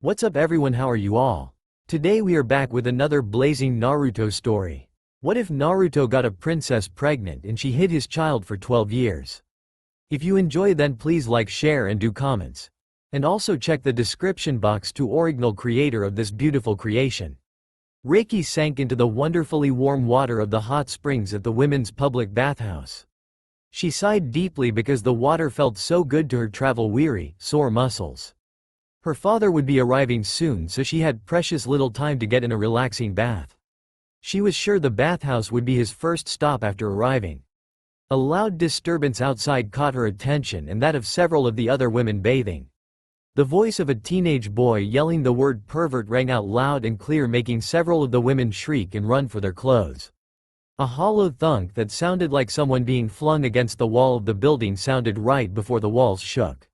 What's up everyone, how are you all? Today we are back with another blazing Naruto story. What if Naruto got a princess pregnant and she hid his child for 12 years? If you enjoy, then please like, share and do comments. And also check the description box to original creator of this beautiful creation. Reiki sank into the wonderfully warm water of the hot springs at the women's public bathhouse. She sighed deeply because the water felt so good to her travel-weary, sore muscles. Her father would be arriving soon, so she had precious little time to get in a relaxing bath. She was sure the bathhouse would be his first stop after arriving. A loud disturbance outside caught her attention and that of several of the other women bathing. The voice of a teenage boy yelling the word pervert rang out loud and clear, making several of the women shriek and run for their clothes. A hollow thunk that sounded like someone being flung against the wall of the building sounded right before the walls shook.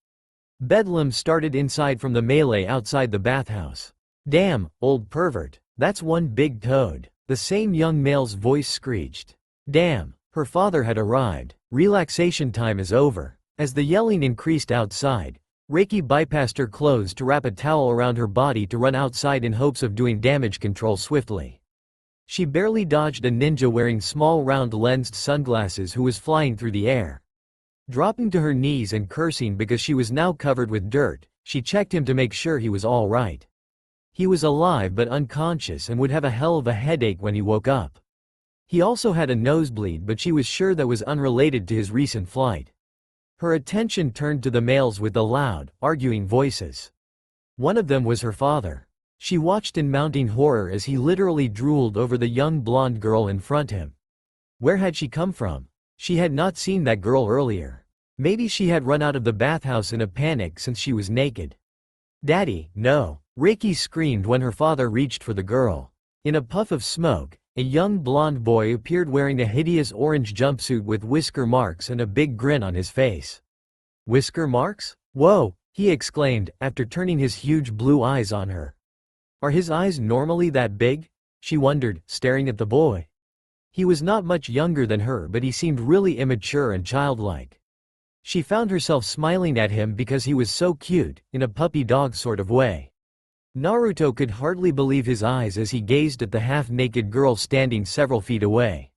Bedlam started inside from the melee outside the bathhouse. "Damn, old pervert, that's one big toad," the same young male's voice screeched. "Damn, her father had arrived. Relaxation time is over." As the yelling increased outside, Reiki bypassed her clothes to wrap a towel around her body to run outside in hopes of doing damage control swiftly. She barely dodged a ninja wearing small round-lensed sunglasses who was flying through the air. Dropping to her knees and cursing because she was now covered with dirt, she checked him to make sure he was all right. He was alive but unconscious and would have a hell of a headache when he woke up. He also had a nosebleed, but she was sure that was unrelated to his recent flight. Her attention turned to the males with the loud, arguing voices. One of them was her father. She watched in mounting horror as he literally drooled over the young blonde girl in front of him. Where had she come from? She had not seen that girl earlier. Maybe she had run out of the bathhouse in a panic since she was naked. "Daddy, no!" Reiki screamed when her father reached for the girl. In a puff of smoke, a young blonde boy appeared wearing a hideous orange jumpsuit with whisker marks and a big grin on his face. "Whisker marks? Whoa!" he exclaimed, after turning his huge blue eyes on her. Are his eyes normally that big? She wondered, staring at the boy. He was not much younger than her, but he seemed really immature and childlike. She found herself smiling at him because he was so cute, in a puppy dog sort of way. Naruto could hardly believe his eyes as he gazed at the half-naked girl standing several feet away.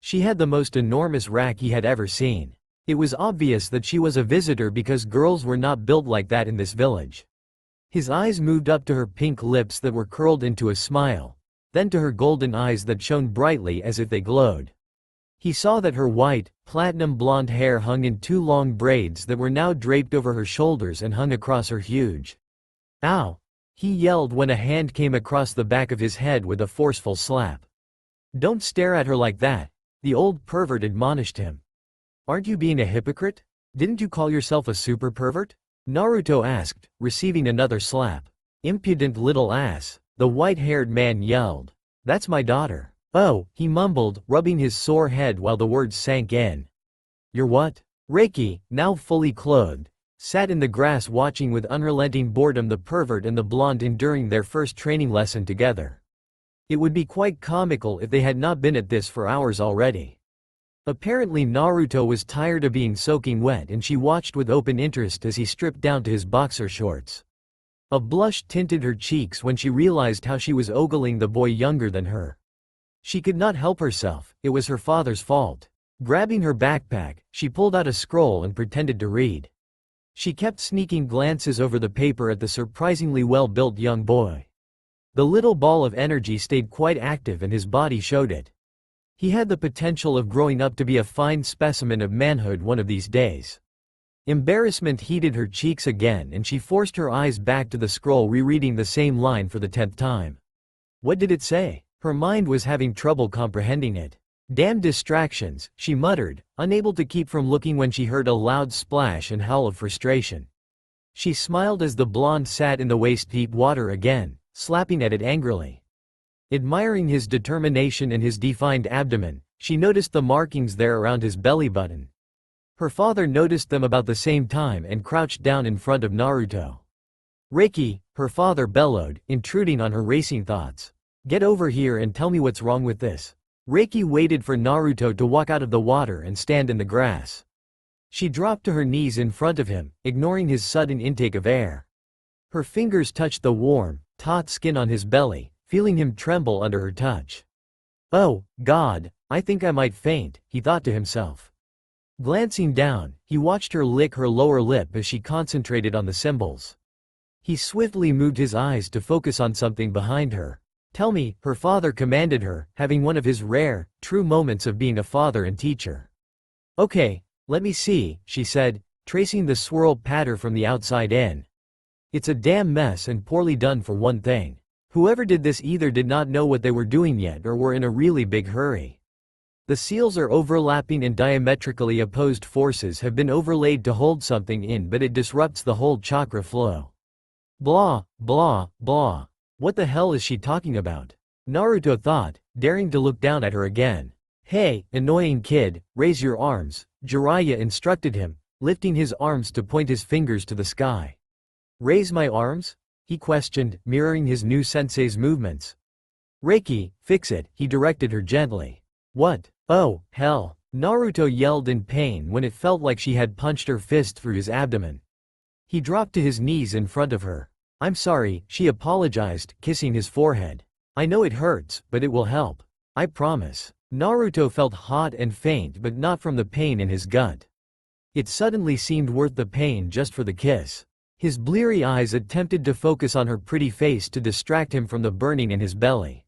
She had the most enormous rack he had ever seen. It was obvious that she was a visitor because girls were not built like that in this village. His eyes moved up to her pink lips that were curled into a smile, then to her golden eyes that shone brightly as if they glowed. He saw that her white, platinum blonde hair hung in two long braids that were now draped over her shoulders and hung across her huge. "Ow!" he yelled when a hand came across the back of his head with a forceful slap. "Don't stare at her like that," the old pervert admonished him. "Aren't you being a hypocrite? Didn't you call yourself a super pervert?" Naruto asked, receiving another slap. "Impudent little ass," the white-haired man yelled. "That's my daughter." "Oh," he mumbled, rubbing his sore head while the words sank in. "You're what?" Reiki, now fully clothed, sat in the grass watching with unrelenting boredom the pervert and the blonde enduring their first training lesson together. It would be quite comical if they had not been at this for hours already. Apparently Naruto was tired of being soaking wet, and she watched with open interest as he stripped down to his boxer shorts. A blush tinted her cheeks when she realized how she was ogling the boy younger than her. She could not help herself, it was her father's fault. Grabbing her backpack, she pulled out a scroll and pretended to read. She kept sneaking glances over the paper at the surprisingly well-built young boy. The little ball of energy stayed quite active and his body showed it. He had the potential of growing up to be a fine specimen of manhood one of these days. Embarrassment heated her cheeks again and she forced her eyes back to the scroll, rereading the same line for the 10th time. What did it say? Her mind was having trouble comprehending it. "Damn distractions," she muttered, unable to keep from looking when she heard a loud splash and howl of frustration. She smiled as the blonde sat in the waist-deep water again, slapping at it angrily. Admiring his determination and his defined abdomen, she noticed the markings there around his belly button. Her father noticed them about the same time and crouched down in front of Naruto. "Reiki," her father bellowed, intruding on her racing thoughts. "Get over here and tell me what's wrong with this." Reiki waited for Naruto to walk out of the water and stand in the grass. She dropped to her knees in front of him, ignoring his sudden intake of air. Her fingers touched the warm, taut skin on his belly, feeling him tremble under her touch. Oh, God, I think I might faint, he thought to himself. Glancing down, he watched her lick her lower lip as she concentrated on the symbols. He swiftly moved his eyes to focus on something behind her. Tell me, her father commanded her, having one of his rare, true moments of being a father and teacher. Okay, let me see, she said, tracing the swirl pattern from the outside in. It's a damn mess and poorly done for one thing. Whoever did this either did not know what they were doing yet or were in a really big hurry. The seals are overlapping and diametrically opposed forces have been overlaid to hold something in, but it disrupts the whole chakra flow. Blah, blah, blah. What the hell is she talking about? Naruto thought, daring to look down at her again. Hey, annoying kid, raise your arms, Jiraiya instructed him, lifting his arms to point his fingers to the sky. Raise my arms? He questioned, mirroring his new sensei's movements. Reiki, fix it, he directed her gently. What? Oh, hell. Naruto yelled in pain when it felt like she had punched her fist through his abdomen. He dropped to his knees in front of her. I'm sorry, she apologized, kissing his forehead. I know it hurts, but it will help. I promise. Naruto felt hot and faint, but not from the pain in his gut. It suddenly seemed worth the pain just for the kiss. His bleary eyes attempted to focus on her pretty face to distract him from the burning in his belly.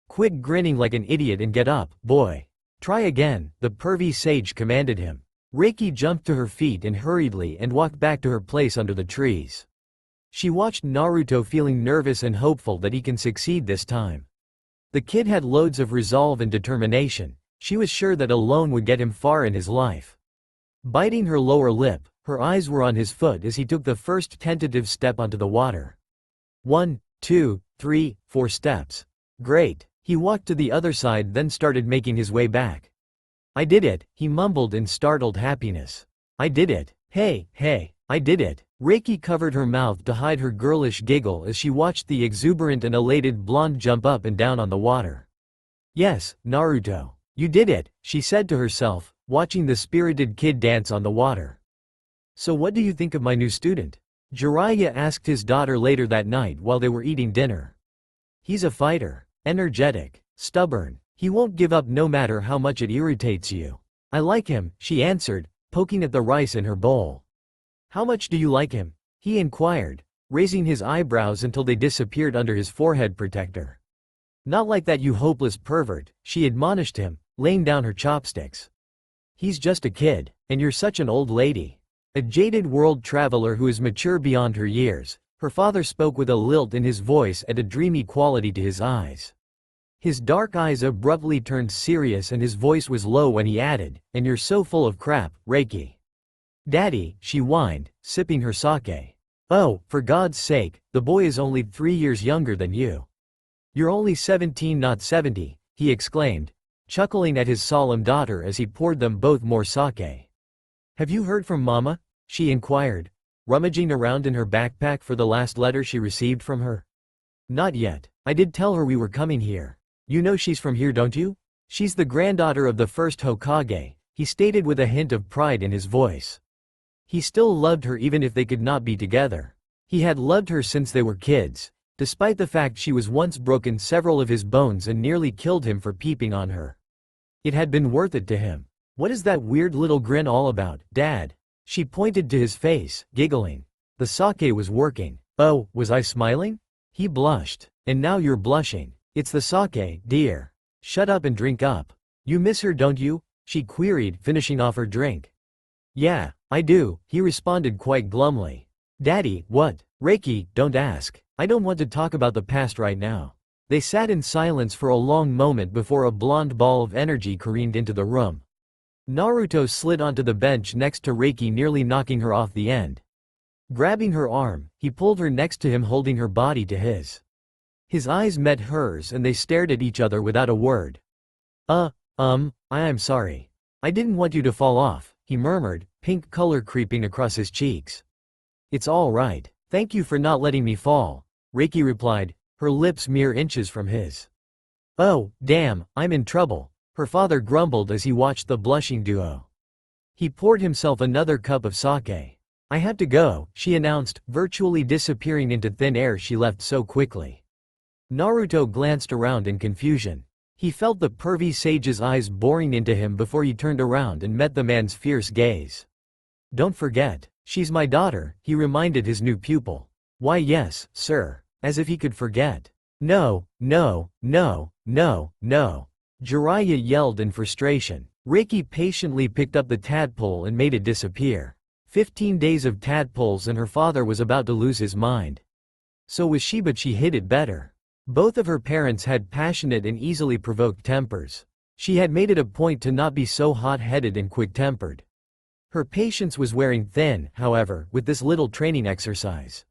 Quit grinning like an idiot and get up, boy. Try again, the pervy sage commanded him. Reiki jumped to her feet and hurriedly and walked back to her place under the trees. She watched Naruto feeling nervous and hopeful that he can succeed this time. The kid had loads of resolve and determination. She was sure that alone would get him far in his life. Biting her lower lip, her eyes were on his foot as he took the first tentative step onto the water. 1, 2, 3, 4 steps. Great. He walked to the other side, then started making his way back. I did it, he mumbled in startled happiness. I did it. Hey, I did it. Reiki covered her mouth to hide her girlish giggle as she watched the exuberant and elated blonde jump up and down on the water. Yes, Naruto. You did it, she said to herself, watching the spirited kid dance on the water. So what do you think of my new student? Jiraiya asked his daughter later that night while they were eating dinner. He's a fighter. Energetic. Stubborn. He won't give up no matter how much it irritates you. I like him, she answered, poking at the rice in her bowl. How much do you like him? He inquired, raising his eyebrows until they disappeared under his forehead protector. Not like that, you hopeless pervert, she admonished him, laying down her chopsticks. He's just a kid, and you're such an old lady. A jaded world traveler who is mature beyond her years, her father spoke with a lilt in his voice and a dreamy quality to his eyes. His dark eyes abruptly turned serious and his voice was low when he added, and you're so full of crap, Reiki. Daddy, she whined, sipping her sake. Oh, for God's sake, the boy is only 3 years younger than you. You're only 17, not 70, he exclaimed, chuckling at his solemn daughter as he poured them both more sake. Have you heard from Mama? She inquired, rummaging around in her backpack for the last letter she received from her. Not yet. I did tell her we were coming here. You know she's from here, don't you? She's the granddaughter of the first Hokage, he stated with a hint of pride in his voice. He still loved her even if they could not be together. He had loved her since they were kids, despite the fact she was once broken several of his bones and nearly killed him for peeping on her. It had been worth it to him. What is that weird little grin all about, Dad? She pointed to his face, giggling. The sake was working. Oh, was I smiling? He blushed. And now you're blushing. It's the sake, dear. Shut up and drink up. You miss her, don't you? She queried, finishing off her drink. Yeah, I do, he responded quite glumly. Daddy, what? Reiki, don't ask. I don't want to talk about the past right now. They sat in silence for a long moment before a blonde ball of energy careened into the room. Naruto slid onto the bench next to Reiki, nearly knocking her off the end. Grabbing her arm, he pulled her next to him, holding her body to his. His eyes met hers and they stared at each other without a word. I'm sorry. I didn't want you to fall off, he murmured, pink color creeping across his cheeks. It's all right. Thank you for not letting me fall, Reiki replied, her lips mere inches from his. Oh, damn, I'm in trouble, her father grumbled as he watched the blushing duo. He poured himself another cup of sake. I have to go, she announced, virtually disappearing into thin air. She left so quickly. Naruto glanced around in confusion. He felt the pervy sage's eyes boring into him before he turned around and met the man's fierce gaze. Don't forget, she's my daughter, he reminded his new pupil. Why yes, sir. As if he could forget. No, no, no, no, no. Jiraiya yelled in frustration. Reiki patiently picked up the tadpole and made it disappear. 15 days of tadpoles and her father was about to lose his mind. So was she, but she hid it better. Both of her parents had passionate and easily provoked tempers. She had made it a point to not be so hot-headed and quick-tempered. Her patience was wearing thin, however, with this little training exercise.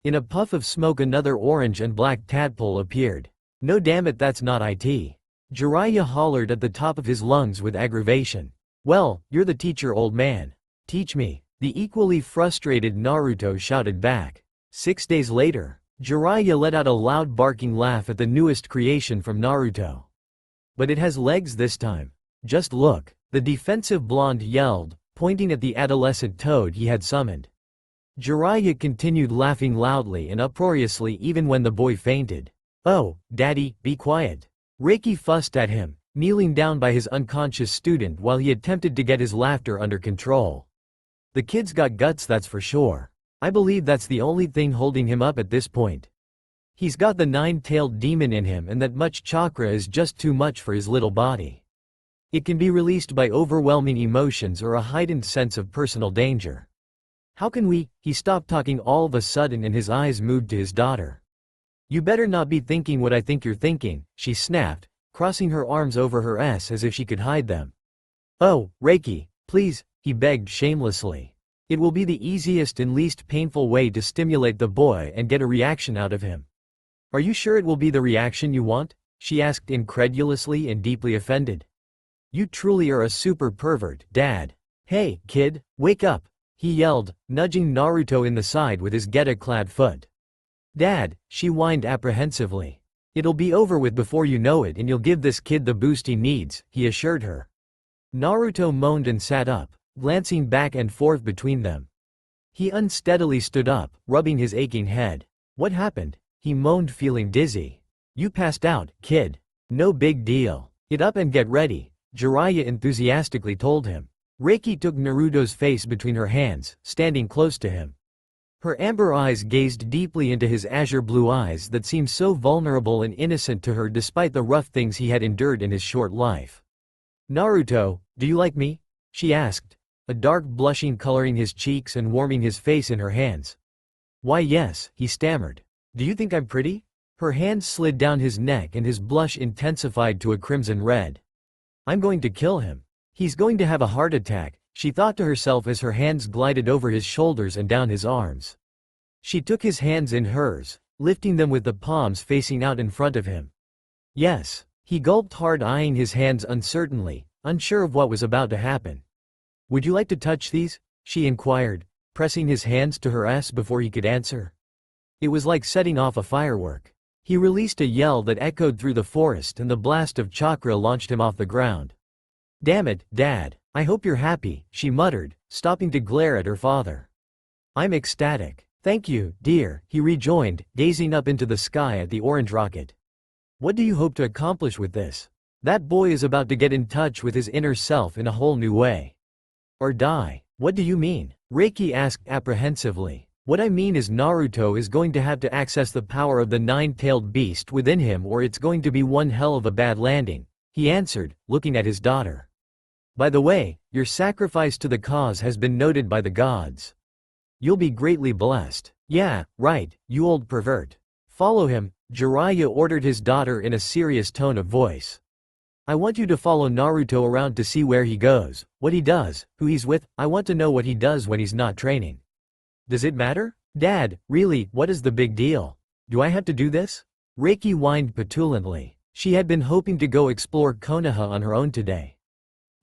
In a puff of smoke another orange and black tadpole appeared. No damn it, that's not it. Jiraiya hollered at the top of his lungs with aggravation. Well, you're the teacher, old man. Teach me. The equally frustrated Naruto shouted back. 6 days later, Jiraiya let out a loud barking laugh at the newest creation from Naruto. But it has legs this time. Just look, the defensive blonde yelled, pointing at the adolescent toad he had summoned. Jiraiya continued laughing loudly and uproariously even when the boy fainted. Oh, daddy, be quiet. Reiki fussed at him, kneeling down by his unconscious student while he attempted to get his laughter under control. The kid's got guts, that's for sure. I believe that's the only thing holding him up at this point. He's got the nine-tailed demon in him, and that much chakra is just too much for his little body. It can be released by overwhelming emotions or a heightened sense of personal danger. How can we? He stopped talking all of a sudden and his eyes moved to his daughter. You better not be thinking what I think you're thinking, she snapped, crossing her arms over her ass as if she could hide them. Oh, Reiki, please, he begged shamelessly. It will be the easiest and least painful way to stimulate the boy and get a reaction out of him. Are you sure it will be the reaction you want? She asked incredulously and deeply offended. You truly are a super pervert, Dad. Hey, kid, wake up, he yelled, nudging Naruto in the side with his geta-clad foot. Dad, she whined apprehensively. It'll be over with before you know it and you'll give this kid the boost he needs, he assured her. Naruto moaned and sat up, glancing back and forth between them. He unsteadily stood up, rubbing his aching head. What happened? He moaned, feeling dizzy. You passed out, kid. No big deal. Get up and get ready, Jiraiya enthusiastically told him. Reiki took Naruto's face between her hands, standing close to him. Her amber eyes gazed deeply into his azure blue eyes that seemed so vulnerable and innocent to her despite the rough things he had endured in his short life. Naruto, do you like me? She asked, a dark blushing coloring his cheeks and warming his face in her hands. Why yes, he stammered. Do you think I'm pretty? Her hands slid down his neck and his blush intensified to a crimson red. I'm going to kill him. He's going to have a heart attack, she thought to herself as her hands glided over his shoulders and down his arms. She took his hands in hers, lifting them with the palms facing out in front of him. Yes, he gulped hard, eyeing his hands uncertainly, unsure of what was about to happen. Would you like to touch these? She inquired, pressing his hands to her ass before he could answer. It was like setting off a firework. He released a yell that echoed through the forest and the blast of chakra launched him off the ground. Damn it, Dad, I hope you're happy, she muttered, stopping to glare at her father. I'm ecstatic. Thank you, dear, he rejoined, gazing up into the sky at the orange rocket. What do you hope to accomplish with this? That boy is about to get in touch with his inner self in a whole new way. Or die. What do you mean? Reiki asked apprehensively. What I mean is Naruto is going to have to access the power of the nine-tailed beast within him, or it's going to be one hell of a bad landing, he answered, looking at his daughter. By the way, your sacrifice to the cause has been noted by the gods. You'll be greatly blessed. Yeah, right, you old pervert. Follow him, Jiraiya ordered his daughter in a serious tone of voice. I want you to follow Naruto around to see where he goes, what he does, who he's with. I want to know what he does when he's not training. Does it matter? Dad, really, what is the big deal? Do I have to do this? Reiki whined petulantly. She had been hoping to go explore Konoha on her own today.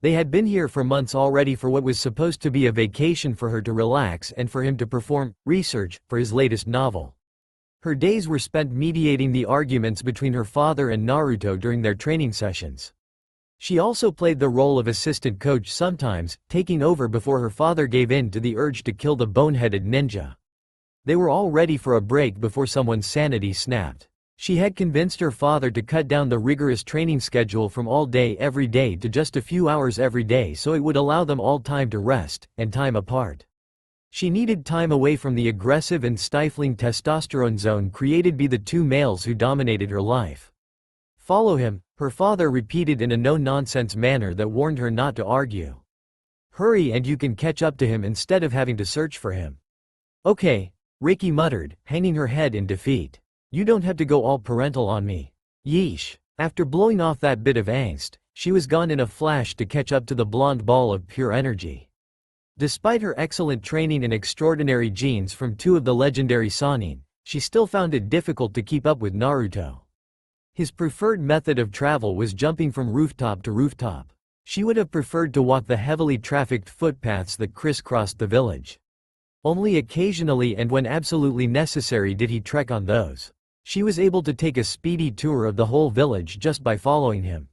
They had been here for months already for what was supposed to be a vacation for her to relax and for him to perform research for his latest novel. Her days were spent mediating the arguments between her father and Naruto during their training sessions. She also played the role of assistant coach sometimes, taking over before her father gave in to the urge to kill the boneheaded ninja. They were all ready for a break before someone's sanity snapped. She had convinced her father to cut down the rigorous training schedule from all day every day to just a few hours every day so it would allow them all time to rest, and time apart. She needed time away from the aggressive and stifling testosterone zone created by the two males who dominated her life. "Follow him," her father repeated in a no-nonsense manner that warned her not to argue. "Hurry and you can catch up to him instead of having to search for him." "Okay," Reiki muttered, hanging her head in defeat. "You don't have to go all parental on me." Yeesh. After blowing off that bit of angst, she was gone in a flash to catch up to the blonde ball of pure energy. Despite her excellent training and extraordinary genes from two of the legendary Sannin, she still found it difficult to keep up with Naruto. His preferred method of travel was jumping from rooftop to rooftop. She would have preferred to walk the heavily trafficked footpaths that crisscrossed the village. Only occasionally and when absolutely necessary did he trek on those. She was able to take a speedy tour of the whole village just by following him.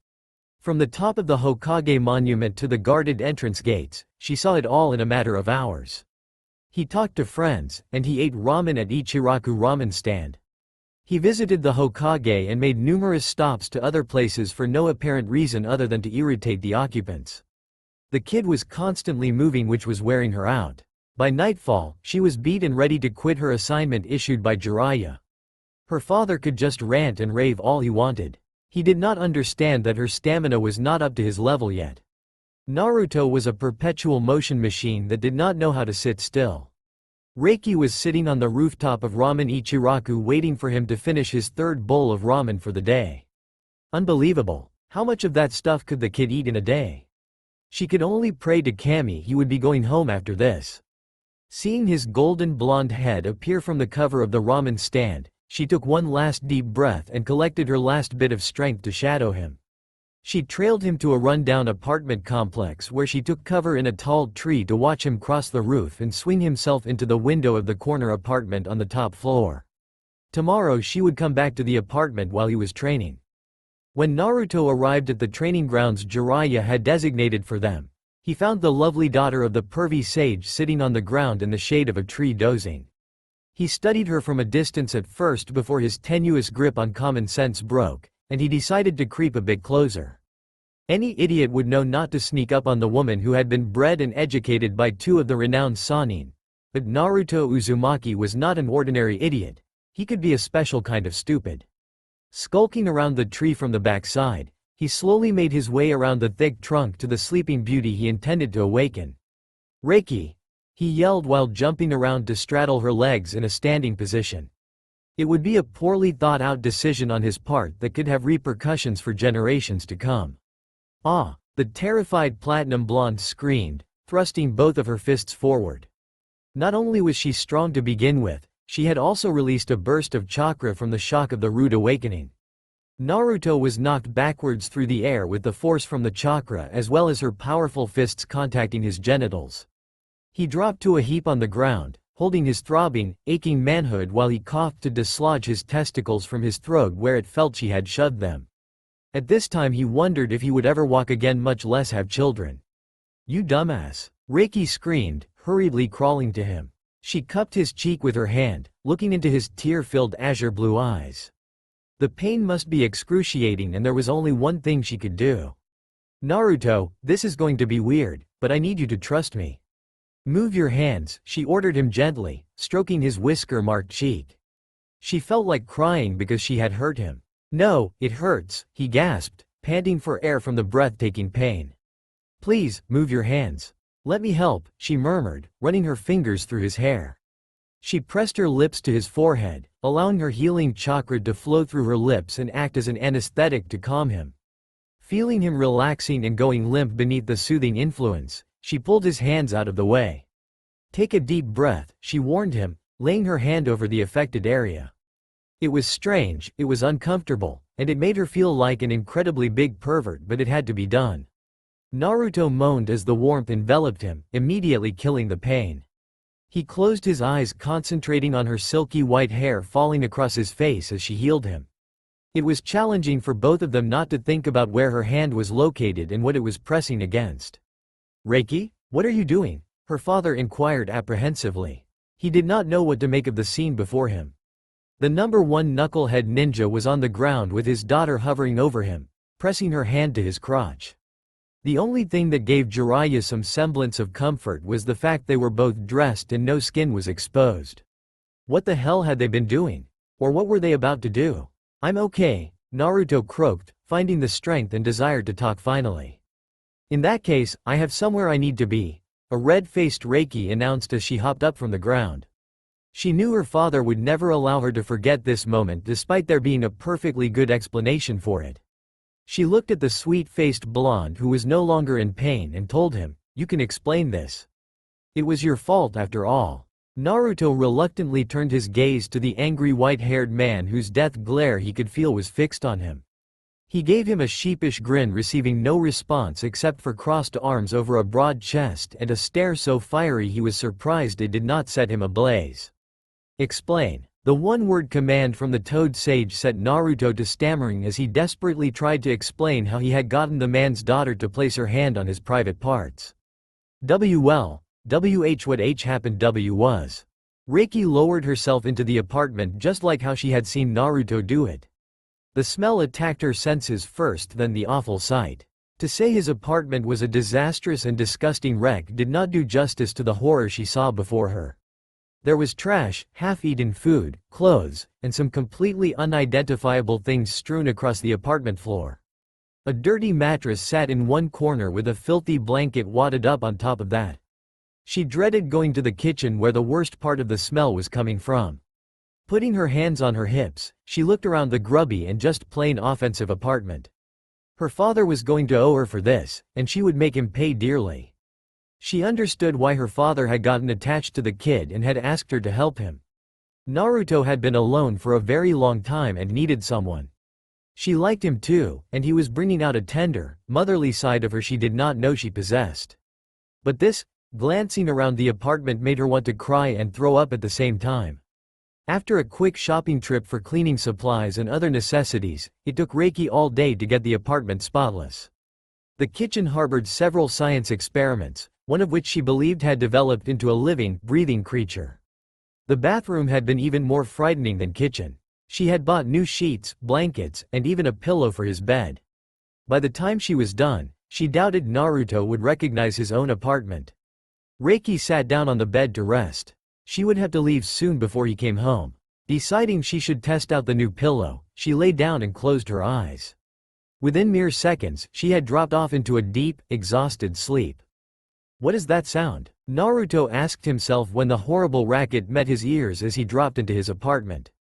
From the top of the Hokage monument to the guarded entrance gates, she saw it all in a matter of hours. He talked to friends, and he ate ramen at Ichiraku ramen stand. He visited the Hokage and made numerous stops to other places for no apparent reason other than to irritate the occupants. The kid was constantly moving, which was wearing her out. By nightfall, she was beat and ready to quit her assignment issued by Jiraiya. Her father could just rant and rave all he wanted. He did not understand that her stamina was not up to his level yet. Naruto was a perpetual motion machine that did not know how to sit still. Reiki was sitting on the rooftop of Ramen Ichiraku waiting for him to finish his third bowl of ramen for the day. Unbelievable. How much of that stuff could the kid eat in a day? She could only pray to Kami he would be going home after this. Seeing his golden blonde head appear from the cover of the ramen stand, she took one last deep breath and collected her last bit of strength to shadow him. She trailed him to a run-down apartment complex where she took cover in a tall tree to watch him cross the roof and swing himself into the window of the corner apartment on the top floor. Tomorrow she would come back to the apartment while he was training. When Naruto arrived at the training grounds Jiraiya had designated for them, he found the lovely daughter of the Pervy sage sitting on the ground in the shade of a tree dozing. He studied her from a distance at first before his tenuous grip on common sense broke, and he decided to creep a bit closer. Any idiot would know not to sneak up on the woman who had been bred and educated by two of the renowned Sannin. But Naruto Uzumaki was not an ordinary idiot. He could be a special kind of stupid. Skulking around the tree from the backside, he slowly made his way around the thick trunk to the sleeping beauty he intended to awaken. "Reiki!" he yelled while jumping around to straddle her legs in a standing position. It would be a poorly thought-out decision on his part that could have repercussions for generations to come. "Ah!" the terrified platinum blonde screamed, thrusting both of her fists forward. Not only was she strong to begin with, she had also released a burst of chakra from the shock of the rude awakening. Naruto was knocked backwards through the air with the force from the chakra as well as her powerful fists contacting his genitals. He dropped to a heap on the ground, holding his throbbing, aching manhood while he coughed to dislodge his testicles from his throat where it felt she had shoved them. At this time he wondered if he would ever walk again, much less have children. "You dumbass!" Reiki screamed, hurriedly crawling to him. She cupped his cheek with her hand, looking into his tear-filled azure blue eyes. The pain must be excruciating and there was only one thing she could do. "Naruto, this is going to be weird, but I need you to trust me. Move your hands," she ordered him gently, stroking his whisker-marked cheek. She felt like crying because she had hurt him. "No, it hurts," he gasped, panting for air from the breathtaking pain. "Please, move your hands. Let me help," she murmured, running her fingers through his hair. She pressed her lips to his forehead, allowing her healing chakra to flow through her lips and act as an anesthetic to calm him. Feeling him relaxing and going limp beneath the soothing influence, she pulled his hands out of the way. "Take a deep breath," she warned him, laying her hand over the affected area. It was strange, it was uncomfortable, and it made her feel like an incredibly big pervert, but it had to be done. Naruto moaned as the warmth enveloped him, immediately killing the pain. He closed his eyes, concentrating on her silky white hair falling across his face as she healed him. It was challenging for both of them not to think about where her hand was located and what it was pressing against. "Reiki? What are you doing?" her father inquired apprehensively. He did not know what to make of the scene before him. The #1 knucklehead ninja was on the ground with his daughter hovering over him, pressing her hand to his crotch. The only thing that gave Jiraiya some semblance of comfort was the fact they were both dressed and no skin was exposed. What the hell had they been doing? Or what were they about to do? "I'm okay," Naruto croaked, finding the strength and desire to talk finally. "In that case, I have somewhere I need to be," a red-faced Reiki announced as she hopped up from the ground. She knew her father would never allow her to forget this moment despite there being a perfectly good explanation for it. She looked at the sweet-faced blonde who was no longer in pain and told him, "You can explain this. It was your fault after all." Naruto reluctantly turned his gaze to the angry white-haired man whose death glare he could feel was fixed on him. He gave him a sheepish grin, receiving no response except for crossed arms over a broad chest and a stare so fiery he was surprised it did not set him ablaze. "Explain." The one-word command from the Toad Sage set Naruto to stammering as he desperately tried to explain how he had gotten the man's daughter to place her hand on his private parts. What happened was. Reiki lowered herself into the apartment just like how she had seen Naruto do it. The smell attacked her senses first, then the awful sight. To say his apartment was a disastrous and disgusting wreck did not do justice to the horror she saw before her. There was trash, half-eaten food, clothes, and some completely unidentifiable things strewn across the apartment floor. A dirty mattress sat in one corner with a filthy blanket wadded up on top of that. She dreaded going to the kitchen where the worst part of the smell was coming from. Putting her hands on her hips, she looked around the grubby and just plain offensive apartment. Her father was going to owe her for this, and she would make him pay dearly. She understood why her father had gotten attached to the kid and had asked her to help him. Naruto had been alone for a very long time and needed someone. She liked him too, and he was bringing out a tender, motherly side of her she did not know she possessed. But this, glancing around the apartment, made her want to cry and throw up at the same time. After a quick shopping trip for cleaning supplies and other necessities, it took Reiki all day to get the apartment spotless. The kitchen harbored several science experiments, one of which she believed had developed into a living, breathing creature. The bathroom had been even more frightening than kitchen. She had bought new sheets, blankets, and even a pillow for his bed. By the time she was done, she doubted Naruto would recognize his own apartment. Reiki sat down on the bed to rest. She would have to leave soon before he came home. Deciding she should test out the new pillow, she lay down and closed her eyes. Within mere seconds, she had dropped off into a deep, exhausted sleep. "What is that sound?" Naruto asked himself when the horrible racket met his ears as he dropped into his apartment.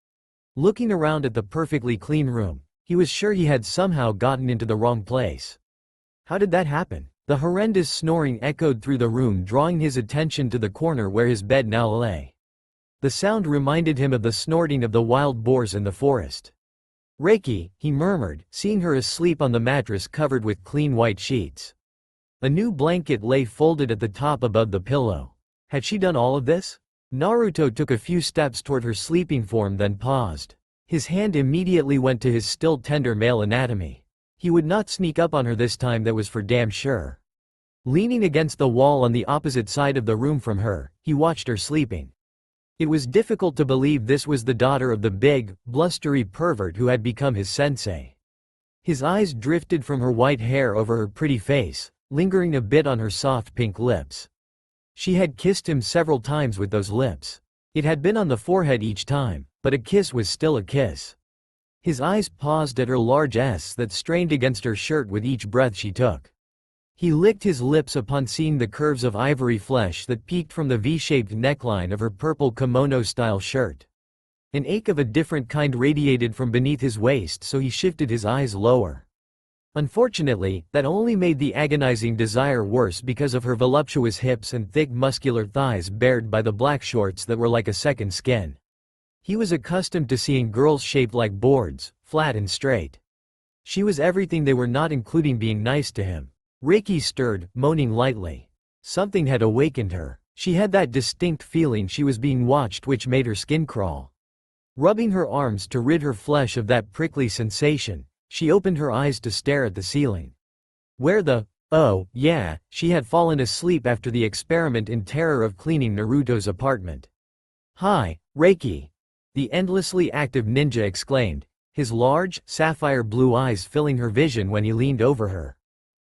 Looking around at the perfectly clean room, he was sure he had somehow gotten into the wrong place. How did that happen? The horrendous snoring echoed through the room, drawing his attention to the corner where his bed now lay. The sound reminded him of the snorting of the wild boars in the forest. "Reiki," he murmured, seeing her asleep on the mattress covered with clean white sheets. A new blanket lay folded at the top above the pillow. Had she done all of this? Naruto took a few steps toward her sleeping form, then paused. His hand immediately went to his still tender male anatomy. He would not sneak up on her this time, that was for damn sure. Leaning against the wall on the opposite side of the room from her, he watched her sleeping. It was difficult to believe this was the daughter of the big, blustery pervert who had become his sensei. His eyes drifted from her white hair over her pretty face, lingering a bit on her soft pink lips. She had kissed him several times with those lips. It had been on the forehead each time, but a kiss was still a kiss. His eyes paused at her large S that strained against her shirt with each breath she took. He licked his lips upon seeing the curves of ivory flesh that peeked from the V-shaped neckline of her purple kimono-style shirt. An ache of a different kind radiated from beneath his waist, so he shifted his eyes lower. Unfortunately, that only made the agonizing desire worse because of her voluptuous hips and thick muscular thighs bared by the black shorts that were like a second skin. He was accustomed to seeing girls shaped like boards, flat and straight. She was everything they were not, including being nice to him. Reiki stirred, moaning lightly. Something had awakened her. She had that distinct feeling she was being watched which made her skin crawl. Rubbing her arms to rid her flesh of that prickly sensation, she opened her eyes to stare at the ceiling. Oh, yeah, she had fallen asleep after the experiment in terror of cleaning Naruto's apartment. "Hi, Reiki!" the endlessly active ninja exclaimed, his large, sapphire blue eyes filling her vision when he leaned over her.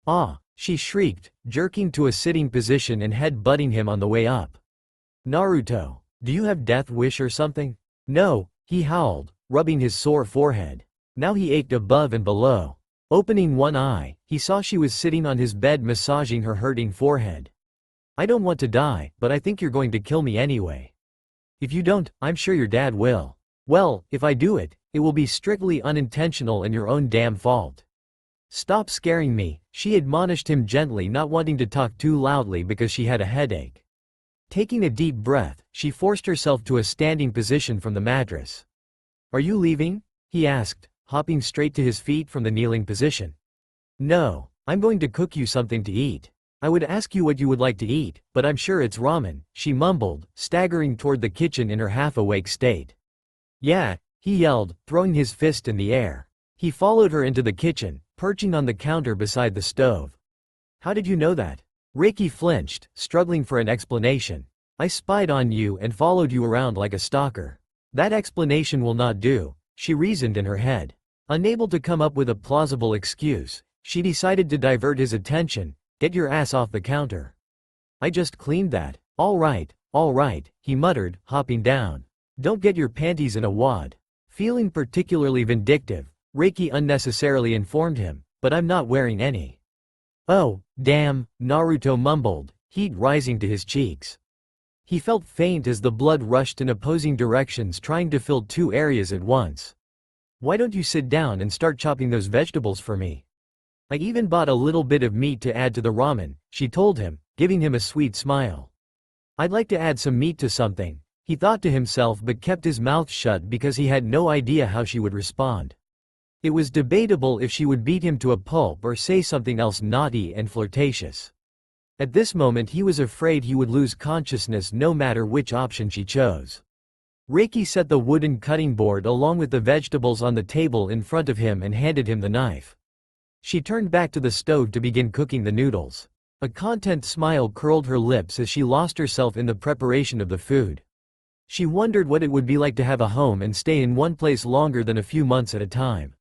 "Ah!" she shrieked, jerking to a sitting position and head-butting him on the way up. "Naruto, do you have death wish or something?" "No," he howled, rubbing his sore forehead. Now he ached above and below. Opening one eye, he saw she was sitting on his bed massaging her hurting forehead. "I don't want to die, but I think you're going to kill me anyway. If you don't, I'm sure your dad will. Well, if I do it, it will be strictly unintentional and your own damn fault. Stop scaring me," she admonished him gently, not wanting to talk too loudly because she had a headache. Taking a deep breath, she forced herself to a standing position from the mattress. "Are you leaving?" he asked, hopping straight to his feet from the kneeling position. "No, I'm going to cook you something to eat. I would ask you what you would like to eat, but I'm sure it's ramen," she mumbled, staggering toward the kitchen in her half-awake state. "Yeah," he yelled, throwing his fist in the air. He followed her into the kitchen, perching on the counter beside the stove. "How did you know that?" Reiki flinched, struggling for an explanation. "I spied on you and followed you around like a stalker." "That explanation will not do," she reasoned in her head. Unable to come up with a plausible excuse, she decided to divert his attention. "Get your ass off the counter." "I just cleaned that." All right, he muttered, hopping down. "Don't get your panties in a wad." Feeling particularly vindictive, Reiki unnecessarily informed him, "But I'm not wearing any." "Oh, damn," Naruto mumbled, heat rising to his cheeks. He felt faint as the blood rushed in opposing directions, trying to fill two areas at once. "Why don't you sit down and start chopping those vegetables for me? I even bought a little bit of meat to add to the ramen," she told him, giving him a sweet smile. "I'd like to add some meat to something," he thought to himself, but kept his mouth shut because he had no idea how she would respond. It was debatable if she would beat him to a pulp or say something else naughty and flirtatious. At this moment he was afraid he would lose consciousness no matter which option she chose. Reiki set the wooden cutting board along with the vegetables on the table in front of him and handed him the knife. She turned back to the stove to begin cooking the noodles. A content smile curled her lips as she lost herself in the preparation of the food. She wondered what it would be like to have a home and stay in one place longer than a few months at a time.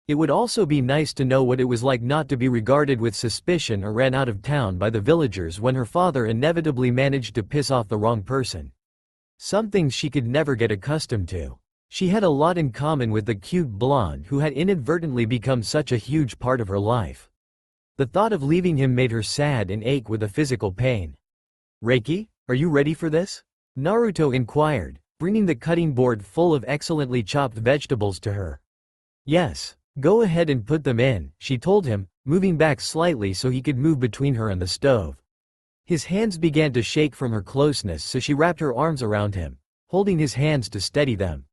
It would also be nice to know what it was like not to be regarded with suspicion or ran out of town by the villagers when her father inevitably managed to piss off the wrong person. Some things she could never get accustomed to. She had a lot in common with the cute blonde who had inadvertently become such a huge part of her life. The thought of leaving him made her sad and ache with a physical pain. "Reiki, are you ready for this?" Naruto inquired, bringing the cutting board full of excellently chopped vegetables to her. "Yes. Go ahead and put them in," she told him, moving back slightly so he could move between her and the stove. His hands began to shake from her closeness, so she wrapped her arms around him, holding his hands to steady them.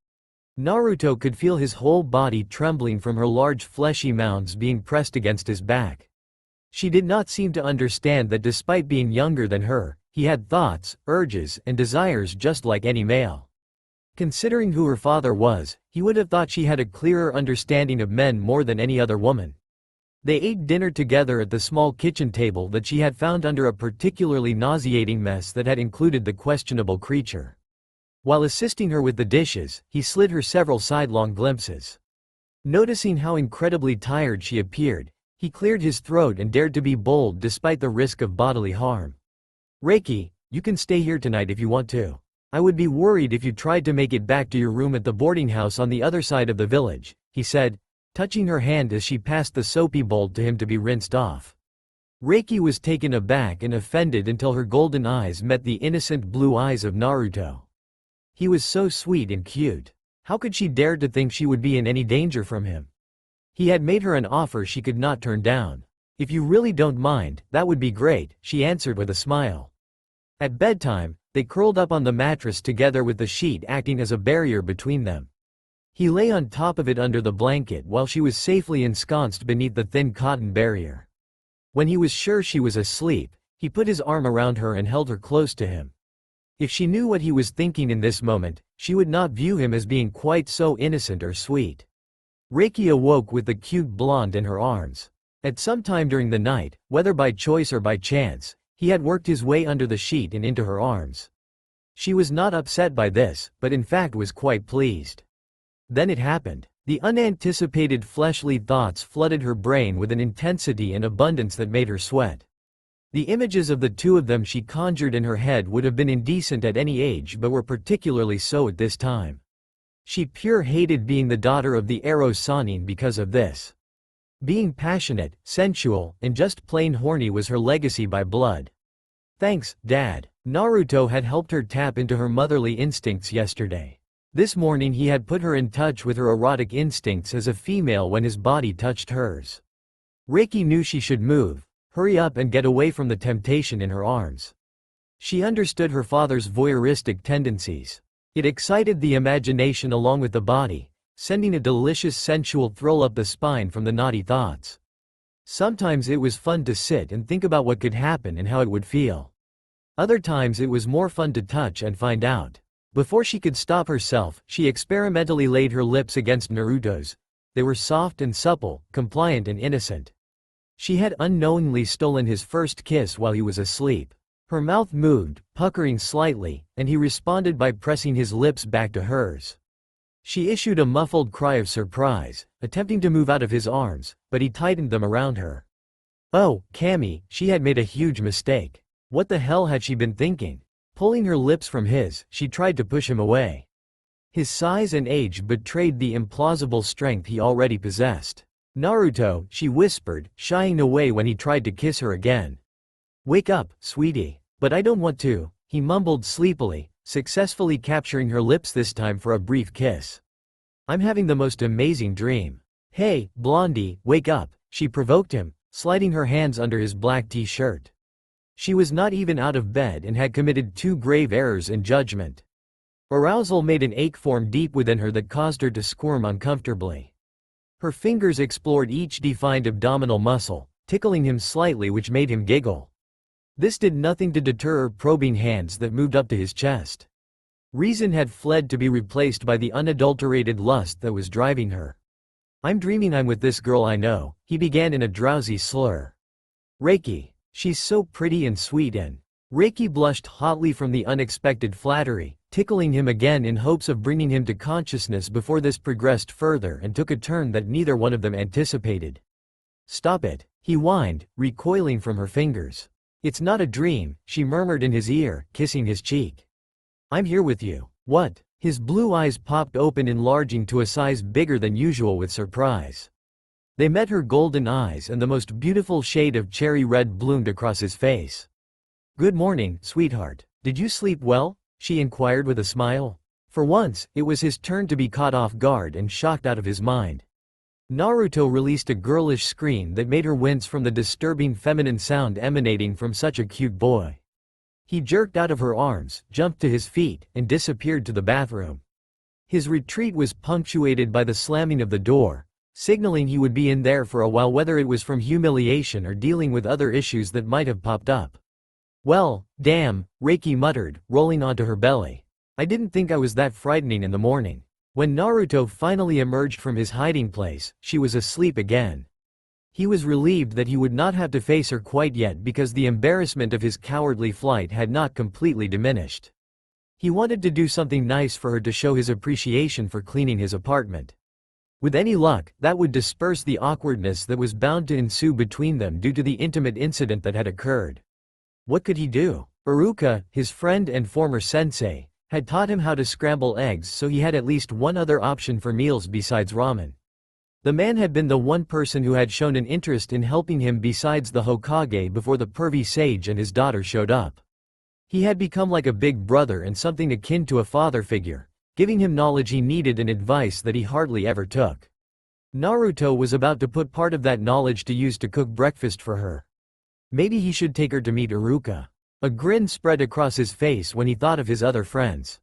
Naruto could feel his whole body trembling from her large fleshy mounds being pressed against his back. She did not seem to understand that despite being younger than her, he had thoughts, urges, and desires just like any male. Considering who her father was, he would have thought she had a clearer understanding of men more than any other woman. They ate dinner together at the small kitchen table that she had found under a particularly nauseating mess that had included the questionable creature. While assisting her with the dishes, he slid her several sidelong glimpses. Noticing how incredibly tired she appeared, he cleared his throat and dared to be bold despite the risk of bodily harm. "Reiki, you can stay here tonight if you want to. I would be worried if you tried to make it back to your room at the boarding house on the other side of the village," he said, touching her hand as she passed the soapy bowl to him to be rinsed off. Reiki was taken aback and offended until her golden eyes met the innocent blue eyes of Naruto. He was so sweet and cute. How could she dare to think she would be in any danger from him? He had made her an offer she could not turn down. "If you really don't mind, that would be great," she answered with a smile. At bedtime, they curled up on the mattress together with the sheet acting as a barrier between them. He lay on top of it under the blanket while she was safely ensconced beneath the thin cotton barrier. When he was sure she was asleep, he put his arm around her and held her close to him. If she knew what he was thinking in this moment, she would not view him as being quite so innocent or sweet. Reiki awoke with the cute blonde in her arms. At some time during the night, whether by choice or by chance, he had worked his way under the sheet and into her arms. She was not upset by this, but in fact was quite pleased. Then it happened. The unanticipated fleshly thoughts flooded her brain with an intensity and abundance that made her sweat. The images of the two of them she conjured in her head would have been indecent at any age but were particularly so at this time. She pure hated being the daughter of the Eros Sanin because of this. Being passionate, sensual, and just plain horny was her legacy by blood. Thanks, Dad. Naruto had helped her tap into her motherly instincts yesterday. This morning he had put her in touch with her erotic instincts as a female when his body touched hers. Reiki knew she should move, hurry up and get away from the temptation in her arms. She understood her father's voyeuristic tendencies. It excited the imagination along with the body, sending a delicious sensual thrill up the spine from the naughty thoughts. Sometimes it was fun to sit and think about what could happen and how it would feel. Other times it was more fun to touch and find out. Before she could stop herself, she experimentally laid her lips against Naruto's. They were soft and supple, compliant and innocent. She had unknowingly stolen his first kiss while he was asleep. Her mouth moved, puckering slightly, and he responded by pressing his lips back to hers. She issued a muffled cry of surprise, attempting to move out of his arms, but he tightened them around her. Oh, Cammy, she had made a huge mistake. What the hell had she been thinking? Pulling her lips from his, she tried to push him away. His size and age betrayed the implausible strength he already possessed. Naruto, she whispered, shying away when he tried to kiss her again. Wake up, sweetie. But I don't want to, he mumbled sleepily, successfully capturing her lips this time for a brief kiss. I'm having the most amazing dream. Hey, Blondie, wake up, she provoked him, sliding her hands under his black t-shirt. She was not even out of bed and had committed two grave errors in judgment. Arousal made an ache form deep within her that caused her to squirm uncomfortably. Her fingers explored each defined abdominal muscle, tickling him slightly, which made him giggle. This did nothing to deter her probing hands that moved up to his chest. Reason had fled to be replaced by the unadulterated lust that was driving her. I'm dreaming I'm with this girl I know, he began in a drowsy slur. Reiki. She's so pretty and sweet and… Reiki blushed hotly from the unexpected flattery, tickling him again in hopes of bringing him to consciousness before this progressed further and took a turn that neither one of them anticipated. Stop it, he whined, recoiling from her fingers. It's not a dream, she murmured in his ear, kissing his cheek. I'm here with you. What? His blue eyes popped open, enlarging to a size bigger than usual with surprise. They met her golden eyes and the most beautiful shade of cherry red bloomed across his face. Good morning, sweetheart. Did you sleep well? She inquired with a smile. For once, it was his turn to be caught off guard and shocked out of his mind. Naruto released a girlish scream that made her wince from the disturbing feminine sound emanating from such a cute boy. He jerked out of her arms, jumped to his feet, and disappeared to the bathroom. His retreat was punctuated by the slamming of the door, signaling he would be in there for a while, whether it was from humiliation or dealing with other issues that might have popped up. Well, damn, Reiki muttered, rolling onto her belly. I didn't think I was that frightening in the morning. When Naruto finally emerged from his hiding place, she was asleep again. He was relieved that he would not have to face her quite yet because the embarrassment of his cowardly flight had not completely diminished. He wanted to do something nice for her to show his appreciation for cleaning his apartment. With any luck, that would disperse the awkwardness that was bound to ensue between them due to the intimate incident that had occurred. What could he do? Iruka, his friend and former sensei, had taught him how to scramble eggs, so he had at least one other option for meals besides ramen. The man had been the one person who had shown an interest in helping him besides the Hokage before the Pervy sage and his daughter showed up. He had become like a big brother and something akin to a father figure, giving him knowledge he needed and advice that he hardly ever took. Naruto was about to put part of that knowledge to use to cook breakfast for her. Maybe he should take her to meet Iruka. A grin spread across his face when he thought of his other friends.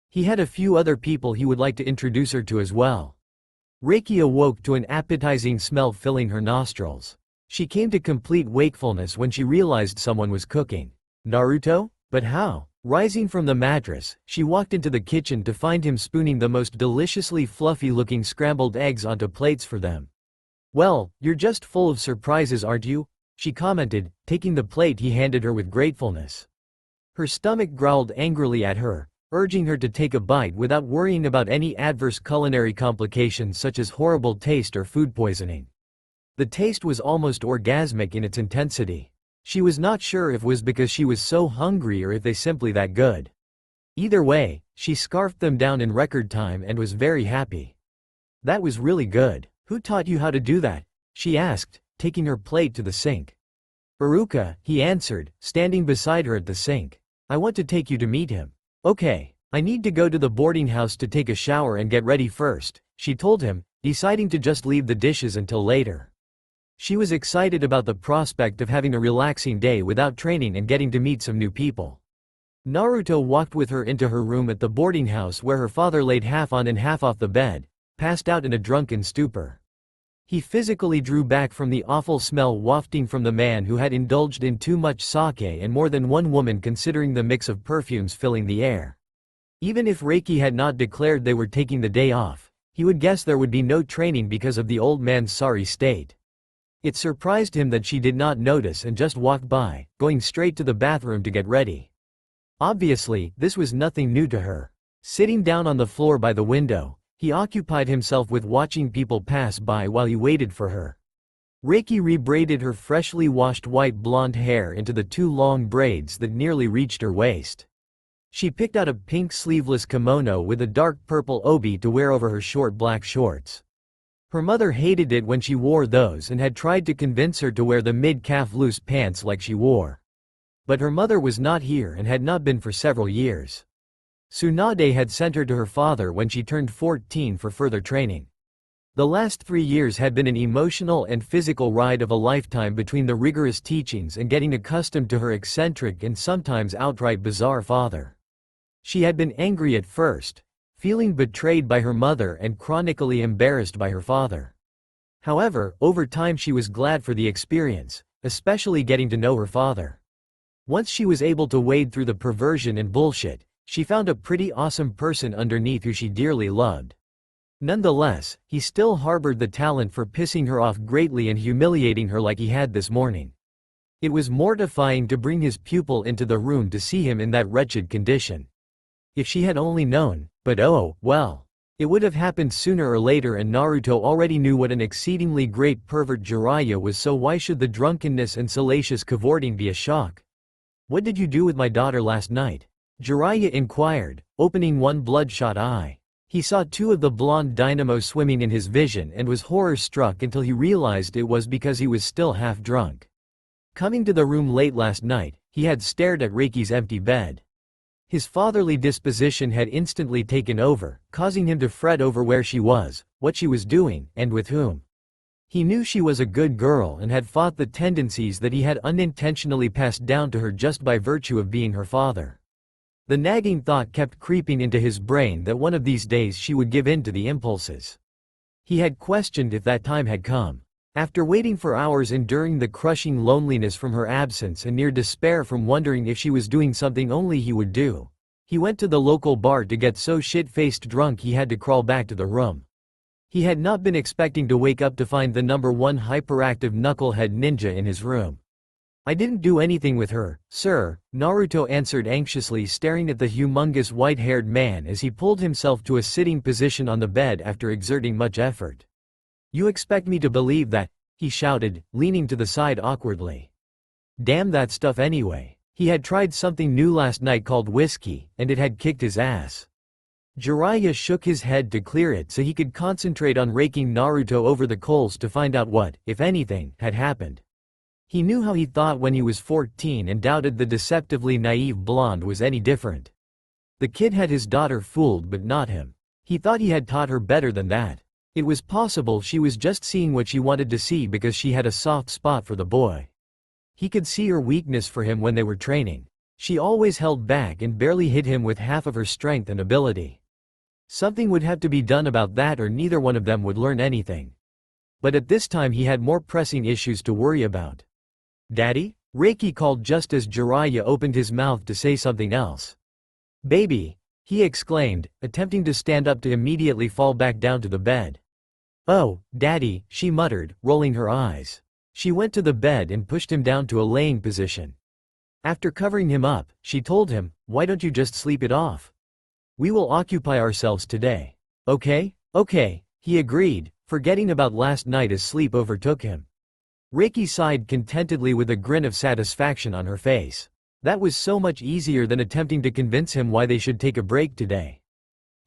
He had a few other people he would like to introduce her to as well. Reiki awoke to an appetizing smell filling her nostrils. She came to complete wakefulness when she realized someone was cooking. Naruto? But how? Rising from the mattress, she walked into the kitchen to find him spooning the most deliciously fluffy-looking scrambled eggs onto plates for them. "Well, you're just full of surprises, aren't you?" she commented, taking the plate he handed her with gratefulness. Her stomach growled angrily at her, urging her to take a bite without worrying about any adverse culinary complications such as horrible taste or food poisoning. The taste was almost orgasmic in its intensity. She was not sure if it was because she was so hungry or if they simply that good. Either way, she scarfed them down in record time and was very happy. "That was really good. Who taught you how to do that?" she asked, taking her plate to the sink. "Iruka," he answered, standing beside her at the sink. "I want to take you to meet him." "Okay. I need to go to the boarding house to take a shower and get ready first," she told him, deciding to just leave the dishes until later. She was excited about the prospect of having a relaxing day without training and getting to meet some new people. Naruto walked with her into her room at the boarding house where her father laid half on and half off the bed, passed out in a drunken stupor. He physically drew back from the awful smell wafting from the man who had indulged in too much sake and more than one woman considering the mix of perfumes filling the air. Even if Reiki had not declared they were taking the day off, he would guess there would be no training because of the old man's sorry state. It surprised him that she did not notice and just walked by, going straight to the bathroom to get ready. Obviously, this was nothing new to her. Sitting down on the floor by the window, he occupied himself with watching people pass by while he waited for her. Reiki rebraided her freshly washed white blonde hair into the two long braids that nearly reached her waist. She picked out a pink sleeveless kimono with a dark purple obi to wear over her short black shorts. Her mother hated it when she wore those and had tried to convince her to wear the mid-calf loose pants like she wore. But her mother was not here and had not been for several years. Tsunade had sent her to her father when she turned 14 for further training. The last 3 years had been an emotional and physical ride of a lifetime between the rigorous teachings and getting accustomed to her eccentric and sometimes outright bizarre father. She had been angry at first, feeling betrayed by her mother and chronically embarrassed by her father. However, over time she was glad for the experience, especially getting to know her father. Once she was able to wade through the perversion and bullshit, she found a pretty awesome person underneath who she dearly loved. Nonetheless, he still harbored the talent for pissing her off greatly and humiliating her like he had this morning. It was mortifying to bring his pupil into the room to see him in that wretched condition. If she had only known, but oh, well. It would have happened sooner or later and Naruto already knew what an exceedingly great pervert Jiraiya was, so why should the drunkenness and salacious cavorting be a shock? "What did you do with my daughter last night?" Jiraiya inquired, opening one bloodshot eye. He saw two of the blonde dynamos swimming in his vision and was horror-struck until he realized it was because he was still half drunk. Coming to the room late last night, he had stared at Reiki's empty bed. His fatherly disposition had instantly taken over, causing him to fret over where she was, what she was doing, and with whom. He knew she was a good girl and had fought the tendencies that he had unintentionally passed down to her just by virtue of being her father. The nagging thought kept creeping into his brain that one of these days she would give in to the impulses. He had questioned if that time had come. After waiting for hours enduring the crushing loneliness from her absence and near despair from wondering if she was doing something only he would do, he went to the local bar to get so shit-faced drunk he had to crawl back to the room. He had not been expecting to wake up to find the #1 hyperactive knucklehead ninja in his room. "I didn't do anything with her, sir," Naruto answered anxiously, staring at the humongous white-haired man as he pulled himself to a sitting position on the bed after exerting much effort. "You expect me to believe that?" he shouted, leaning to the side awkwardly. Damn that stuff anyway. He had tried something new last night called whiskey, and it had kicked his ass. Jiraiya shook his head to clear it so he could concentrate on raking Naruto over the coals to find out what, if anything, had happened. He knew how he thought when he was 14 and doubted the deceptively naive blonde was any different. The kid had his daughter fooled but not him. He thought he had taught her better than that. It was possible she was just seeing what she wanted to see because she had a soft spot for the boy. He could see her weakness for him when they were training. She always held back and barely hit him with half of her strength and ability. Something would have to be done about that or neither one of them would learn anything. But at this time he had more pressing issues to worry about. "Daddy?" Reiki called just as Jiraiya opened his mouth to say something else. "Baby," he exclaimed, attempting to stand up to immediately fall back down to the bed. "Oh, Daddy," she muttered, rolling her eyes. She went to the bed and pushed him down to a laying position. After covering him up, she told him, "Why don't you just sleep it off? We will occupy ourselves today. Okay?" "Okay," he agreed, forgetting about last night as sleep overtook him. Reiki sighed contentedly with a grin of satisfaction on her face. That was so much easier than attempting to convince him why they should take a break today.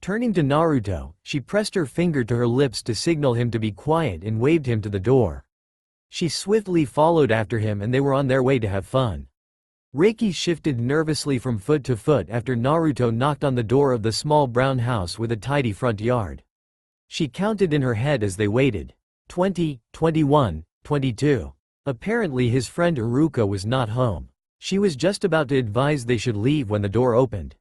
Turning to Naruto, she pressed her finger to her lips to signal him to be quiet and waved him to the door. She swiftly followed after him and they were on their way to have fun. Reiki shifted nervously from foot to foot after Naruto knocked on the door of the small brown house with a tidy front yard. She counted in her head as they waited. 20, 21, 22. Apparently his friend Iruka was not home. She was just about to advise they should leave when the door opened.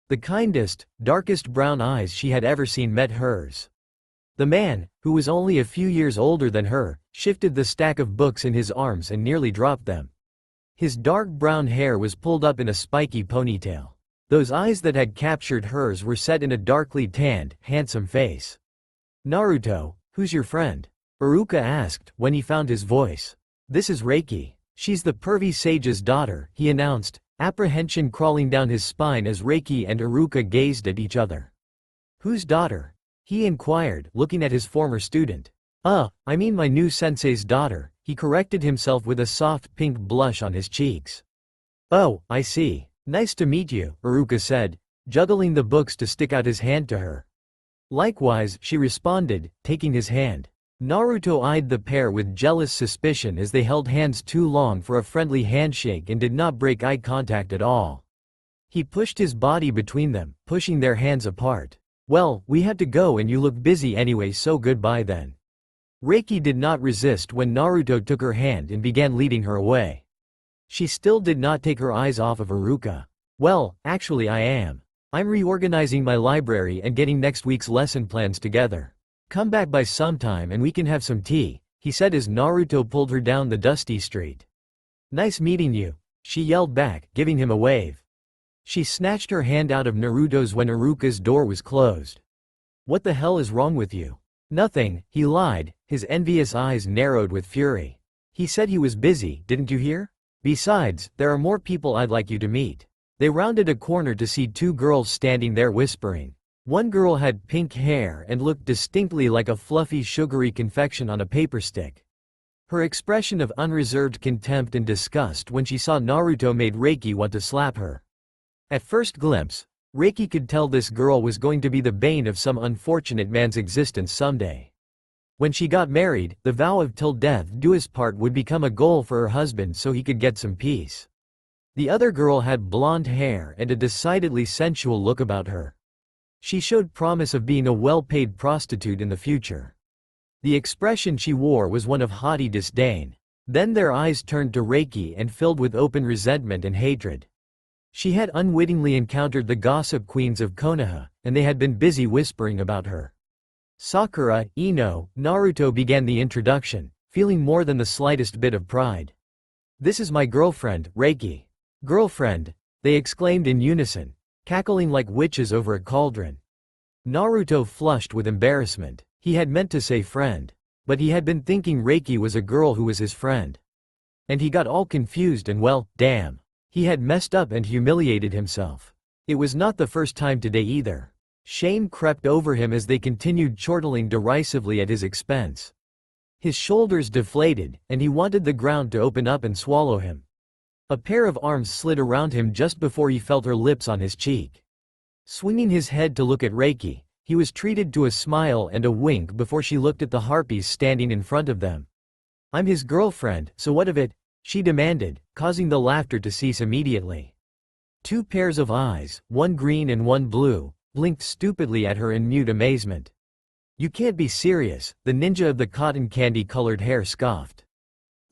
The kindest, darkest brown eyes she had ever seen met hers. The man, who was only a few years older than her, shifted the stack of books in his arms and nearly dropped them. His dark brown hair was pulled up in a spiky ponytail. Those eyes that had captured hers were set in a darkly tanned, handsome face. "Naruto, who's your friend?" Iruka asked, when he found his voice. "This is Reiki. She's the Pervy sage's daughter," he announced, apprehension crawling down his spine as Reiki and Iruka gazed at each other. "Whose daughter?" he inquired, looking at his former student. I mean my new sensei's daughter," he corrected himself with a soft pink blush on his cheeks. "Oh, I see. Nice to meet you," Iruka said, juggling the books to stick out his hand to her. "Likewise," she responded, taking his hand. Naruto eyed the pair with jealous suspicion as they held hands too long for a friendly handshake and did not break eye contact at all. He pushed his body between them, pushing their hands apart. "Well, we have to go and you look busy anyway, so goodbye then." Reiki did not resist when Naruto took her hand and began leading her away. She still did not take her eyes off of Iruka. "Well, actually I am. I'm reorganizing my library and getting next week's lesson plans together. Come back by sometime and we can have some tea," he said as Naruto pulled her down the dusty street. "Nice meeting you," she yelled back, giving him a wave. She snatched her hand out of Naruto's when Iruka's door was closed. "What the hell is wrong with you?" "Nothing," he lied, his envious eyes narrowed with fury. "He said he was busy, didn't you hear? Besides, there are more people I'd like you to meet." They rounded a corner to see two girls standing there whispering. One girl had pink hair and looked distinctly like a fluffy sugary confection on a paper stick. Her expression of unreserved contempt and disgust when she saw Naruto made Reiki want to slap her. At first glimpse, Reiki could tell this girl was going to be the bane of some unfortunate man's existence someday. When she got married, the vow of till death do us part would become a goal for her husband so he could get some peace. The other girl had blonde hair and a decidedly sensual look about her. She showed promise of being a well-paid prostitute in the future. The expression she wore was one of haughty disdain. Then their eyes turned to Reiki and filled with open resentment and hatred. She had unwittingly encountered the gossip queens of Konoha, and they had been busy whispering about her. "Sakura, Ino," Naruto began the introduction, feeling more than the slightest bit of pride. "This is my girlfriend, Reiki." "Girlfriend," they exclaimed in unison, cackling like witches over a cauldron. Naruto flushed with embarrassment. He had meant to say friend. But he had been thinking Reiki was a girl who was his friend. And he got all confused and well, damn. He had messed up and humiliated himself. It was not the first time today either. Shame crept over him as they continued chortling derisively at his expense. His shoulders deflated, and he wanted the ground to open up and swallow him. A pair of arms slid around him just before he felt her lips on his cheek. Swinging his head to look at Reiki, he was treated to a smile and a wink before she looked at the harpies standing in front of them. "I'm his girlfriend, so what of it?" she demanded, causing the laughter to cease immediately. Two pairs of eyes, one green and one blue, blinked stupidly at her in mute amazement. "You can't be serious," the ninja of the cotton candy-colored hair scoffed.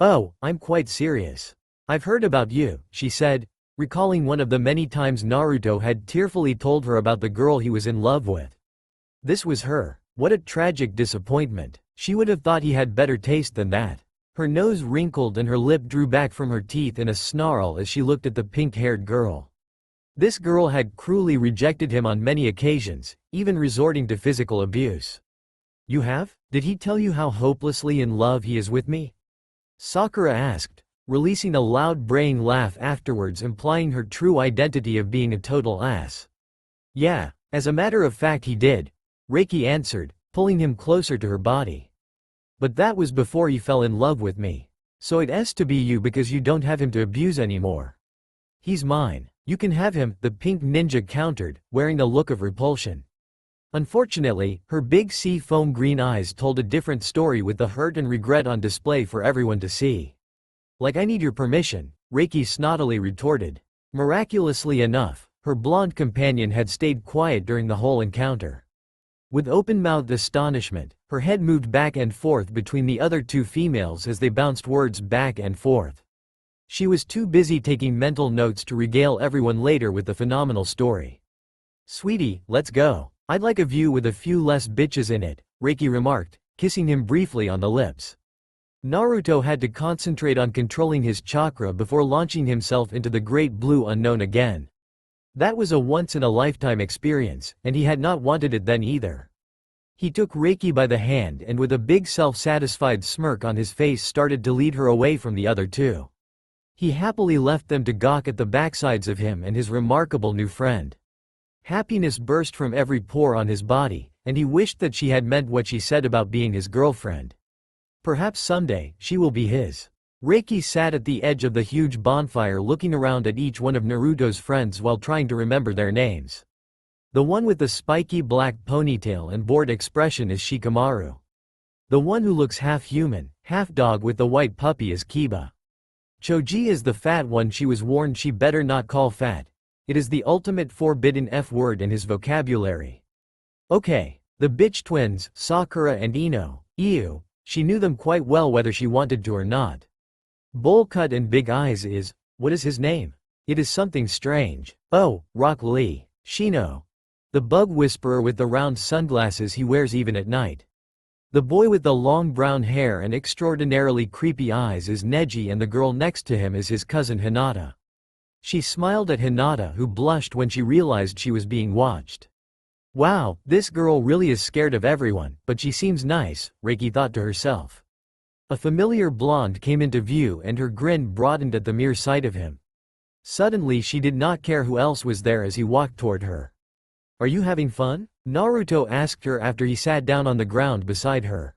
"Oh, I'm quite serious. I've heard about you," she said, recalling one of the many times Naruto had tearfully told her about the girl he was in love with. This was her. What a tragic disappointment. She would have thought he had better taste than that. Her nose wrinkled and her lip drew back from her teeth in a snarl as she looked at the pink-haired girl. This girl had cruelly rejected him on many occasions, even resorting to physical abuse. "You have? Did he tell you how hopelessly in love he is with me?" Sakura asked, releasing a loud braying laugh afterwards, implying her true identity of being a total ass. "Yeah, as a matter of fact he did," Reiki answered, pulling him closer to her body. "But that was before he fell in love with me. So it has to be you because you don't have him to abuse anymore." "He's mine. You can have him," the pink ninja countered, wearing a look of repulsion. Unfortunately, her big sea foam green eyes told a different story, with the hurt and regret on display for everyone to see. "Like I need your permission," Reiki snottily retorted. Miraculously enough, her blonde companion had stayed quiet during the whole encounter. With open-mouthed astonishment, her head moved back and forth between the other two females as they bounced words back and forth. She was too busy taking mental notes to regale everyone later with the phenomenal story. "Sweetie, let's go. I'd like a view with a few less bitches in it," Reiki remarked, kissing him briefly on the lips. Naruto had to concentrate on controlling his chakra before launching himself into the great blue unknown again. That was a once-in-a-lifetime experience, and he had not wanted it then either. He took Reiki by the hand and with a big self-satisfied smirk on his face started to lead her away from the other two. He happily left them to gawk at the backsides of him and his remarkable new friend. Happiness burst from every pore on his body, and he wished that she had meant what she said about being his girlfriend. Perhaps someday, she will be his. Reiki sat at the edge of the huge bonfire looking around at each one of Naruto's friends while trying to remember their names. The one with the spiky black ponytail and bored expression is Shikamaru. The one who looks half human, half dog with the white puppy is Kiba. Choji is the fat one she was warned she better not call fat. It is the ultimate forbidden F word in his vocabulary. Okay, the bitch twins, Sakura and Ino, ew, she knew them quite well whether she wanted to or not. Bowl cut and big eyes is, what is his name? It is something strange. Oh, Rock Lee, Shino. The bug whisperer with the round sunglasses he wears even at night. The boy with the long brown hair and extraordinarily creepy eyes is Neji, and the girl next to him is his cousin Hinata. She smiled at Hinata, who blushed when she realized she was being watched. Wow, this girl really is scared of everyone, but she seems nice, Reiki thought to herself. A familiar blonde came into view and her grin broadened at the mere sight of him. Suddenly she did not care who else was there as he walked toward her. "Are you having fun?" Naruto asked her after he sat down on the ground beside her.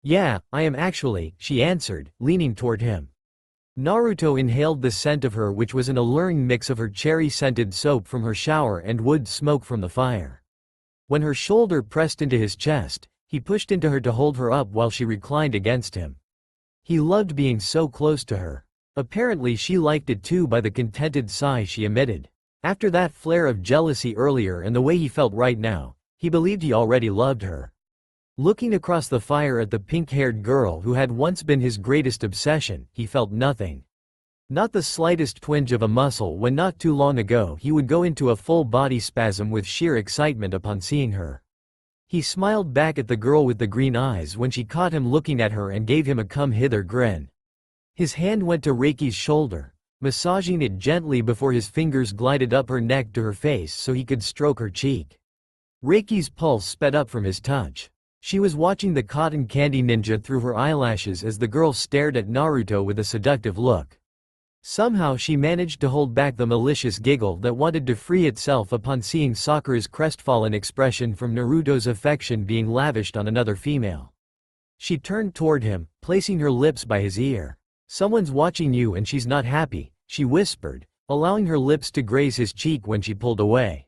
"Yeah, I am actually," she answered, leaning toward him. Naruto inhaled the scent of her, which was an alluring mix of her cherry-scented soap from her shower and wood smoke from the fire. When her shoulder pressed into his chest, he pushed into her to hold her up while she reclined against him. He loved being so close to her. Apparently she liked it too by the contented sigh she emitted. After that flare of jealousy earlier and the way he felt right now, he believed he already loved her. Looking across the fire at the pink-haired girl who had once been his greatest obsession, he felt nothing. Not the slightest twinge of a muscle when not too long ago he would go into a full-body spasm with sheer excitement upon seeing her. He smiled back at the girl with the green eyes when she caught him looking at her and gave him a come-hither grin. His hand went to Reiki's shoulder, massaging it gently before his fingers glided up her neck to her face so he could stroke her cheek. Reiki's pulse sped up from his touch. She was watching the cotton candy ninja through her eyelashes as the girl stared at Naruto with a seductive look. Somehow she managed to hold back the malicious giggle that wanted to free itself upon seeing Sakura's crestfallen expression from Naruto's affection being lavished on another female. She turned toward him, placing her lips by his ear. "Someone's watching you and she's not happy," she whispered, allowing her lips to graze his cheek when she pulled away.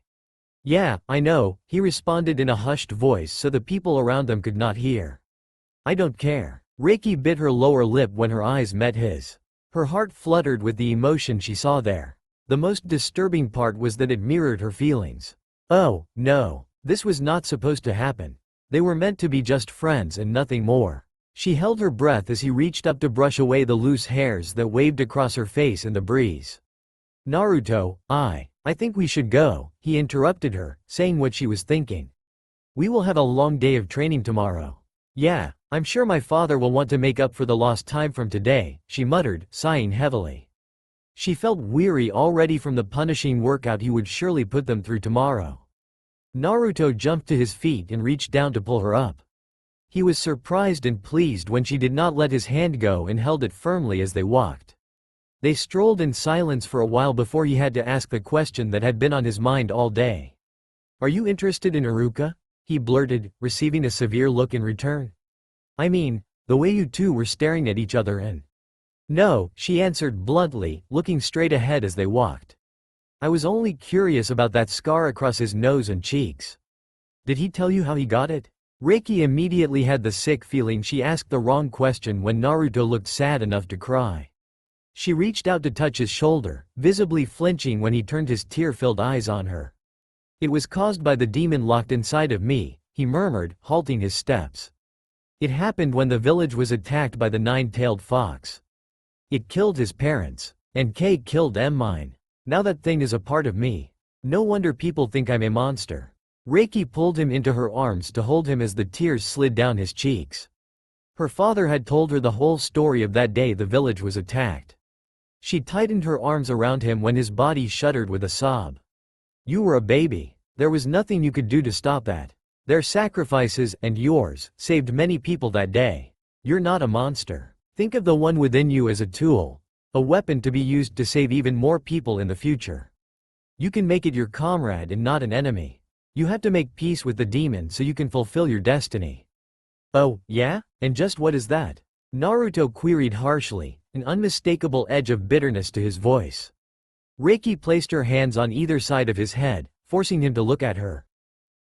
"Yeah, I know," he responded in a hushed voice so the people around them could not hear. "I don't care." Reiki bit her lower lip when her eyes met his. Her heart fluttered with the emotion she saw there. The most disturbing part was that it mirrored her feelings. Oh, no. This was not supposed to happen. They were meant to be just friends and nothing more. She held her breath as he reached up to brush away the loose hairs that waved across her face in the breeze. "Naruto, I think we should go," he interrupted her, saying what she was thinking. "We will have a long day of training tomorrow." Yeah, I'm sure my father will want to make up for the lost time from today, she muttered, sighing heavily. She felt weary already from the punishing workout he would surely put them through tomorrow. Naruto jumped to his feet and reached down to pull her up. He was surprised and pleased when she did not let his hand go and held it firmly as they walked. They strolled in silence for a while before he had to ask the question that had been on his mind all day. Are you interested in Iruka? He blurted, receiving a severe look in return. I mean, the way you two were staring at each other and… No, she answered bluntly, looking straight ahead as they walked. I was only curious about that scar across his nose and cheeks. Did he tell you how he got it? Reiki immediately had the sick feeling she asked the wrong question when Naruto looked sad enough to cry. She reached out to touch his shoulder, visibly flinching when he turned his tear-filled eyes on her. It was caused by the demon locked inside of me, he murmured, halting his steps. It happened when the village was attacked by the nine-tailed fox. It killed his parents. And K killed mine. Now that thing is a part of me. No wonder people think I'm a monster. Reiki pulled him into her arms to hold him as the tears slid down his cheeks. Her father had told her the whole story of that day the village was attacked. She tightened her arms around him when his body shuddered with a sob. You were a baby. There was nothing you could do to stop that. Their sacrifices, and yours, saved many people that day. You're not a monster. Think of the one within you as a tool. A weapon to be used to save even more people in the future. You can make it your comrade and not an enemy. You have to make peace with the demon so you can fulfill your destiny. Oh, yeah? And just what is that? Naruto queried harshly, an unmistakable edge of bitterness to his voice. Reiki placed her hands on either side of his head, forcing him to look at her.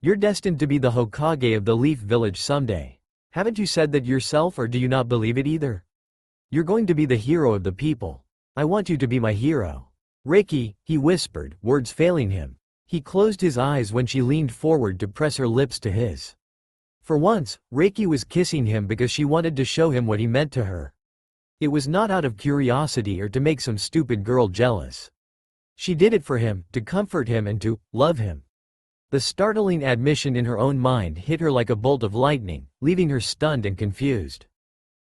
You're destined to be the Hokage of the Leaf Village someday. Haven't you said that yourself, or do you not believe it either? You're going to be the hero of the people. I want you to be my hero. Reiki, he whispered, words failing him. He closed his eyes when she leaned forward to press her lips to his. For once, Reiki was kissing him because she wanted to show him what he meant to her. It was not out of curiosity or to make some stupid girl jealous. She did it for him, to comfort him and to love him. The startling admission in her own mind hit her like a bolt of lightning, leaving her stunned and confused.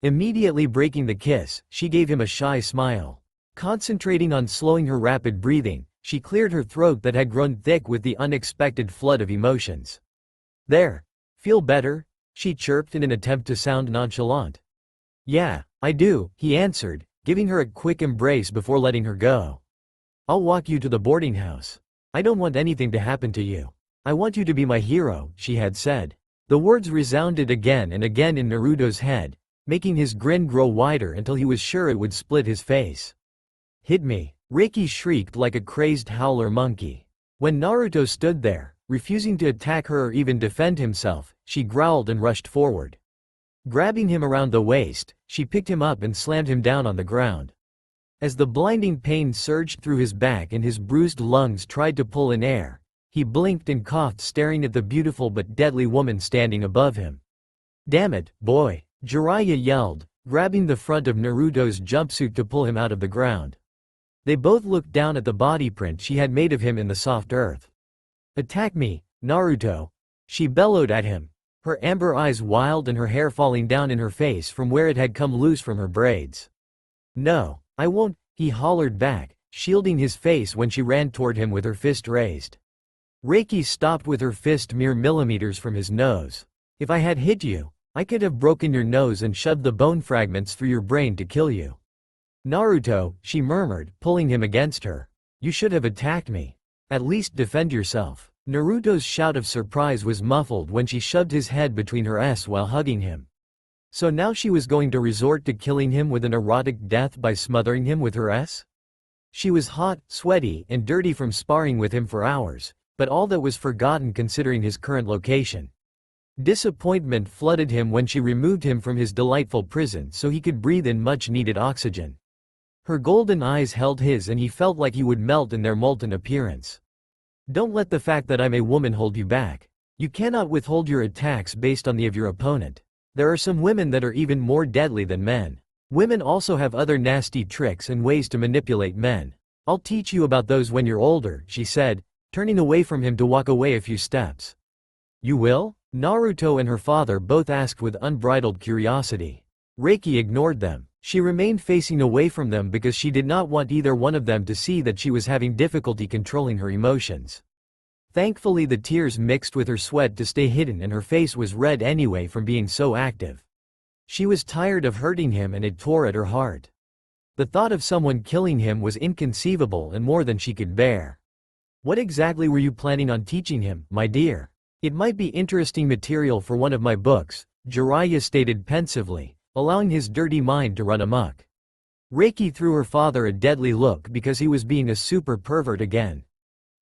Immediately breaking the kiss, she gave him a shy smile. Concentrating on slowing her rapid breathing, she cleared her throat that had grown thick with the unexpected flood of emotions. There. Feel better? She chirped in an attempt to sound nonchalant. Yeah, I do, he answered, giving her a quick embrace before letting her go. I'll walk you to the boarding house. I don't want anything to happen to you. I want you to be my hero, she had said. The words resounded again and again in Naruto's head, making his grin grow wider until he was sure it would split his face. Hit me, Reiki shrieked like a crazed howler monkey. When Naruto stood there, refusing to attack her or even defend himself, she growled and rushed forward. Grabbing him around the waist, she picked him up and slammed him down on the ground. As the blinding pain surged through his back and his bruised lungs tried to pull in air, he blinked and coughed, staring at the beautiful but deadly woman standing above him. Damn it, boy, Jiraiya yelled, grabbing the front of Naruto's jumpsuit to pull him out of the ground. They both looked down at the body print she had made of him in the soft earth. Attack me, Naruto, she bellowed at him, her amber eyes wild and her hair falling down in her face from where it had come loose from her braids. No, I won't, he hollered back, shielding his face when she ran toward him with her fist raised. Reiki stopped with her fist mere millimeters from his nose. If I had hit you, I could have broken your nose and shoved the bone fragments through your brain to kill you. Naruto, she murmured, pulling him against her. You should have attacked me. At least defend yourself. Naruto's shout of surprise was muffled when she shoved his head between her s while hugging him. So now she was going to resort to killing him with an erotic death by smothering him with her s? She was hot, sweaty, and dirty from sparring with him for hours, but all that was forgotten considering his current location. Disappointment flooded him when she removed him from his delightful prison so he could breathe in much-needed oxygen. Her golden eyes held his and he felt like he would melt in their molten appearance. Don't let the fact that I'm a woman hold you back. You cannot withhold your attacks based on the of your opponent. There are some women that are even more deadly than men. Women also have other nasty tricks and ways to manipulate men. I'll teach you about those when you're older, she said, turning away from him to walk away a few steps. You will? Naruto and her father both asked with unbridled curiosity. Reiki ignored them. She remained facing away from them because she did not want either one of them to see that she was having difficulty controlling her emotions. Thankfully the tears mixed with her sweat to stay hidden and her face was red anyway from being so active. She was tired of hurting him and it tore at her heart. The thought of someone killing him was inconceivable and more than she could bear. What exactly were you planning on teaching him, my dear? It might be interesting material for one of my books, Jiraiya stated pensively, allowing his dirty mind to run amok. Reiki threw her father a deadly look because he was being a super pervert again.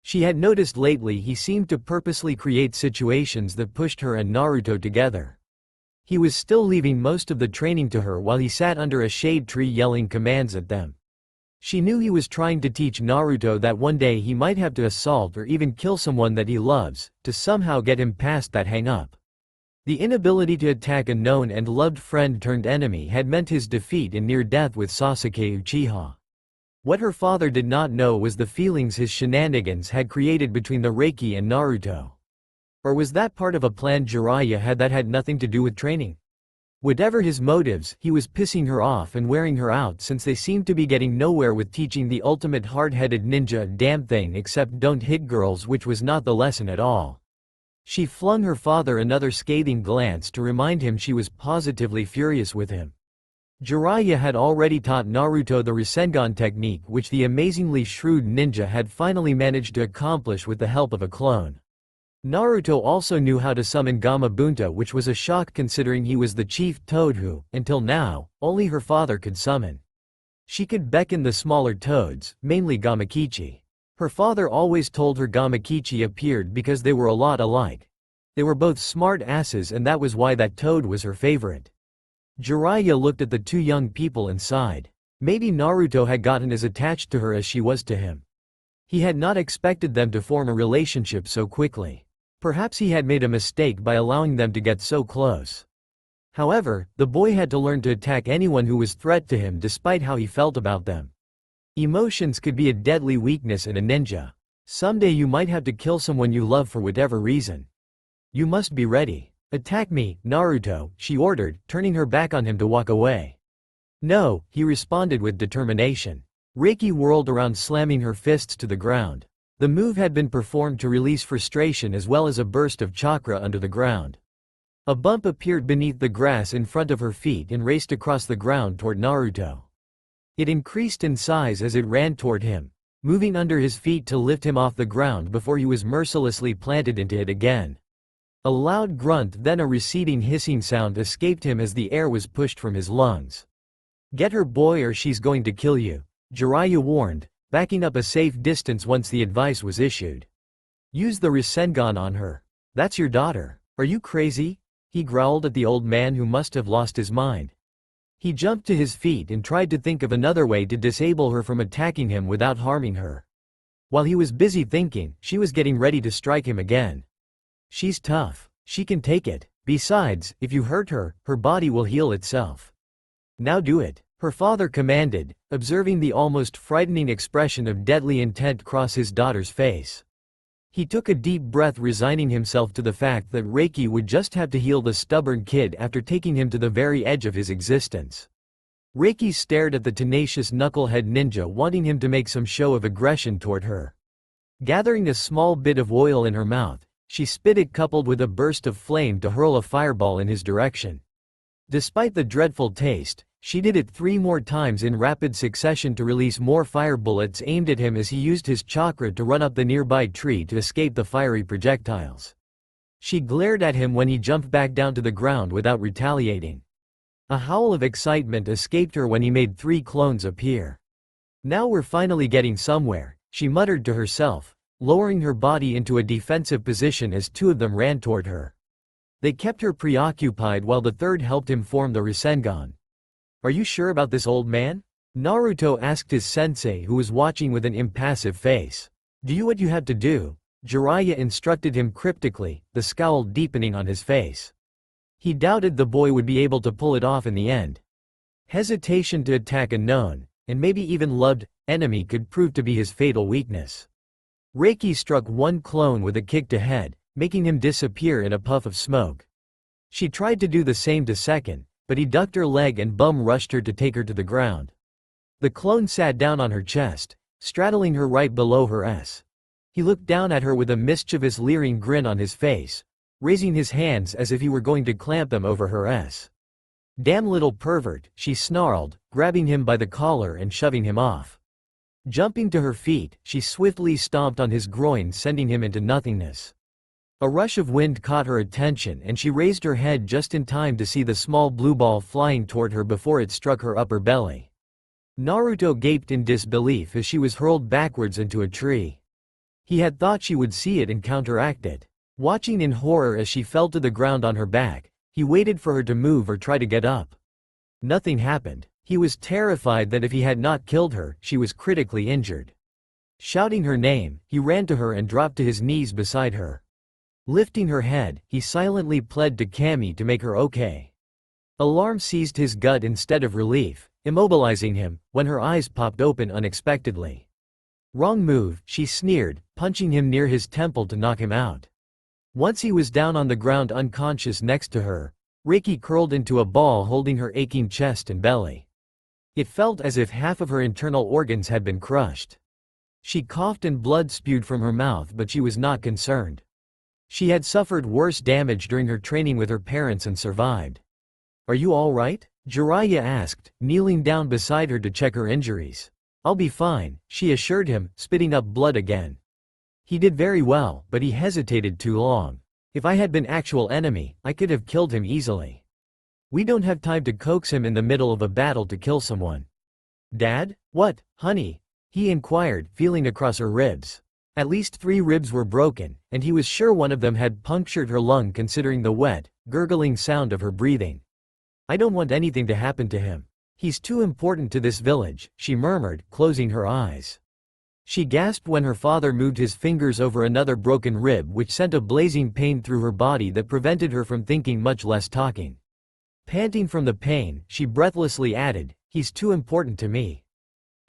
She had noticed lately he seemed to purposely create situations that pushed her and Naruto together. He was still leaving most of the training to her while he sat under a shade tree yelling commands at them. She knew he was trying to teach Naruto that one day he might have to assault or even kill someone that he loves, to somehow get him past that hang-up. The inability to attack a known and loved friend turned enemy had meant his defeat and near death with Sasuke Uchiha. What her father did not know was the feelings his shenanigans had created between the Reiki and Naruto. Or was that part of a plan Jiraiya had that had nothing to do with training? Whatever his motives, he was pissing her off and wearing her out since they seemed to be getting nowhere with teaching the ultimate hard-headed ninja a damn thing except don't hit girls, which was not the lesson at all. She flung her father another scathing glance to remind him she was positively furious with him. Jiraiya had already taught Naruto the Rasengan technique, which the amazingly shrewd ninja had finally managed to accomplish with the help of a clone. Naruto also knew how to summon Gamabunta, which was a shock considering he was the chief toad who, until now, only her father could summon. She could beckon the smaller toads, mainly Gamakichi. Her father always told her Gamakichi appeared because they were a lot alike. They were both smart asses and that was why that toad was her favorite. Jiraiya looked at the two young people and sighed. Maybe Naruto had gotten as attached to her as she was to him. He had not expected them to form a relationship so quickly. Perhaps he had made a mistake by allowing them to get so close. However, the boy had to learn to attack anyone who was a threat to him despite how he felt about them. Emotions could be a deadly weakness in a ninja. Someday you might have to kill someone you love for whatever reason. You must be ready. Attack me, Naruto, she ordered, turning her back on him to walk away. No, he responded with determination. Reiki whirled around, slamming her fists to the ground. The move had been performed to release frustration as well as a burst of chakra under the ground. A bump appeared beneath the grass in front of her feet and raced across the ground toward Naruto. It increased in size as it ran toward him, moving under his feet to lift him off the ground before he was mercilessly planted into it again. A loud grunt, then a receding hissing sound escaped him as the air was pushed from his lungs. Get her, boy, or she's going to kill you, Jiraiya warned, backing up a safe distance once the advice was issued. Use the Rasengan on her. That's your daughter. Are you crazy? He growled at the old man who must have lost his mind. He jumped to his feet and tried to think of another way to disable her from attacking him without harming her. While he was busy thinking, she was getting ready to strike him again. She's tough. She can take it. Besides, if you hurt her, her body will heal itself. Now do it, her father commanded, observing the almost frightening expression of deadly intent cross his daughter's face. He took a deep breath, resigning himself to the fact that Reiki would just have to heal the stubborn kid after taking him to the very edge of his existence. Reiki stared at the tenacious knucklehead ninja, wanting him to make some show of aggression toward her. Gathering a small bit of oil in her mouth, she spit it coupled with a burst of flame to hurl a fireball in his direction. Despite the dreadful taste, she did it 3 more times in rapid succession to release more fire bullets aimed at him as he used his chakra to run up the nearby tree to escape the fiery projectiles. She glared at him when he jumped back down to the ground without retaliating. A howl of excitement escaped her when he made 3 clones appear. Now we're finally getting somewhere, she muttered to herself, lowering her body into a defensive position as 2 of them ran toward her. They kept her preoccupied while the third helped him form the Rasengan. Are you sure about this, old man? Naruto asked his sensei, who was watching with an impassive face. Do what you have to do, Jiraiya instructed him cryptically, the scowl deepening on his face. He doubted the boy would be able to pull it off in the end. Hesitation to attack a known, and maybe even loved, enemy could prove to be his fatal weakness. Reiki struck 1 clone with a kick to head, making him disappear in a puff of smoke. She tried to do the same to Second, but he ducked her leg and bum-rushed her to take her to the ground. The clone sat down on her chest, straddling her right below her S. He looked down at her with a mischievous leering grin on his face, raising his hands as if he were going to clamp them over her S. "Damn little pervert," she snarled, grabbing him by the collar and shoving him off. Jumping to her feet, she swiftly stomped on his groin, sending him into nothingness. A rush of wind caught her attention and she raised her head just in time to see the small blue ball flying toward her before it struck her upper belly. Naruto gaped in disbelief as she was hurled backwards into a tree. He had thought she would see it and counteract it. Watching in horror as she fell to the ground on her back, he waited for her to move or try to get up. Nothing happened. He was terrified that if he had not killed her, she was critically injured. Shouting her name, he ran to her and dropped to his knees beside her. Lifting her head, he silently pled to Cammy to make her okay. Alarm seized his gut instead of relief, immobilizing him, when her eyes popped open unexpectedly. "Wrong move," she sneered, punching him near his temple to knock him out. Once he was down on the ground unconscious next to her, Reiki curled into a ball holding her aching chest and belly. It felt as if half of her internal organs had been crushed. She coughed and blood spewed from her mouth, but she was not concerned. She had suffered worse damage during her training with her parents and survived. "Are you all right?" Jiraiya asked, kneeling down beside her to check her injuries. "I'll be fine," she assured him, spitting up blood again. He did very well, but he hesitated too long. "If I had been actual enemy, I could have killed him easily. We don't have time to coax him in the middle of a battle to kill someone." "Dad? What, honey?" he inquired, feeling across her ribs. At least 3 ribs were broken, and he was sure one of them had punctured her lung considering the wet, gurgling sound of her breathing. "I don't want anything to happen to him. He's too important to this village," she murmured, closing her eyes. She gasped when her father moved his fingers over another broken rib, which sent a blazing pain through her body that prevented her from thinking, much less talking. Panting from the pain, she breathlessly added, "He's too important to me."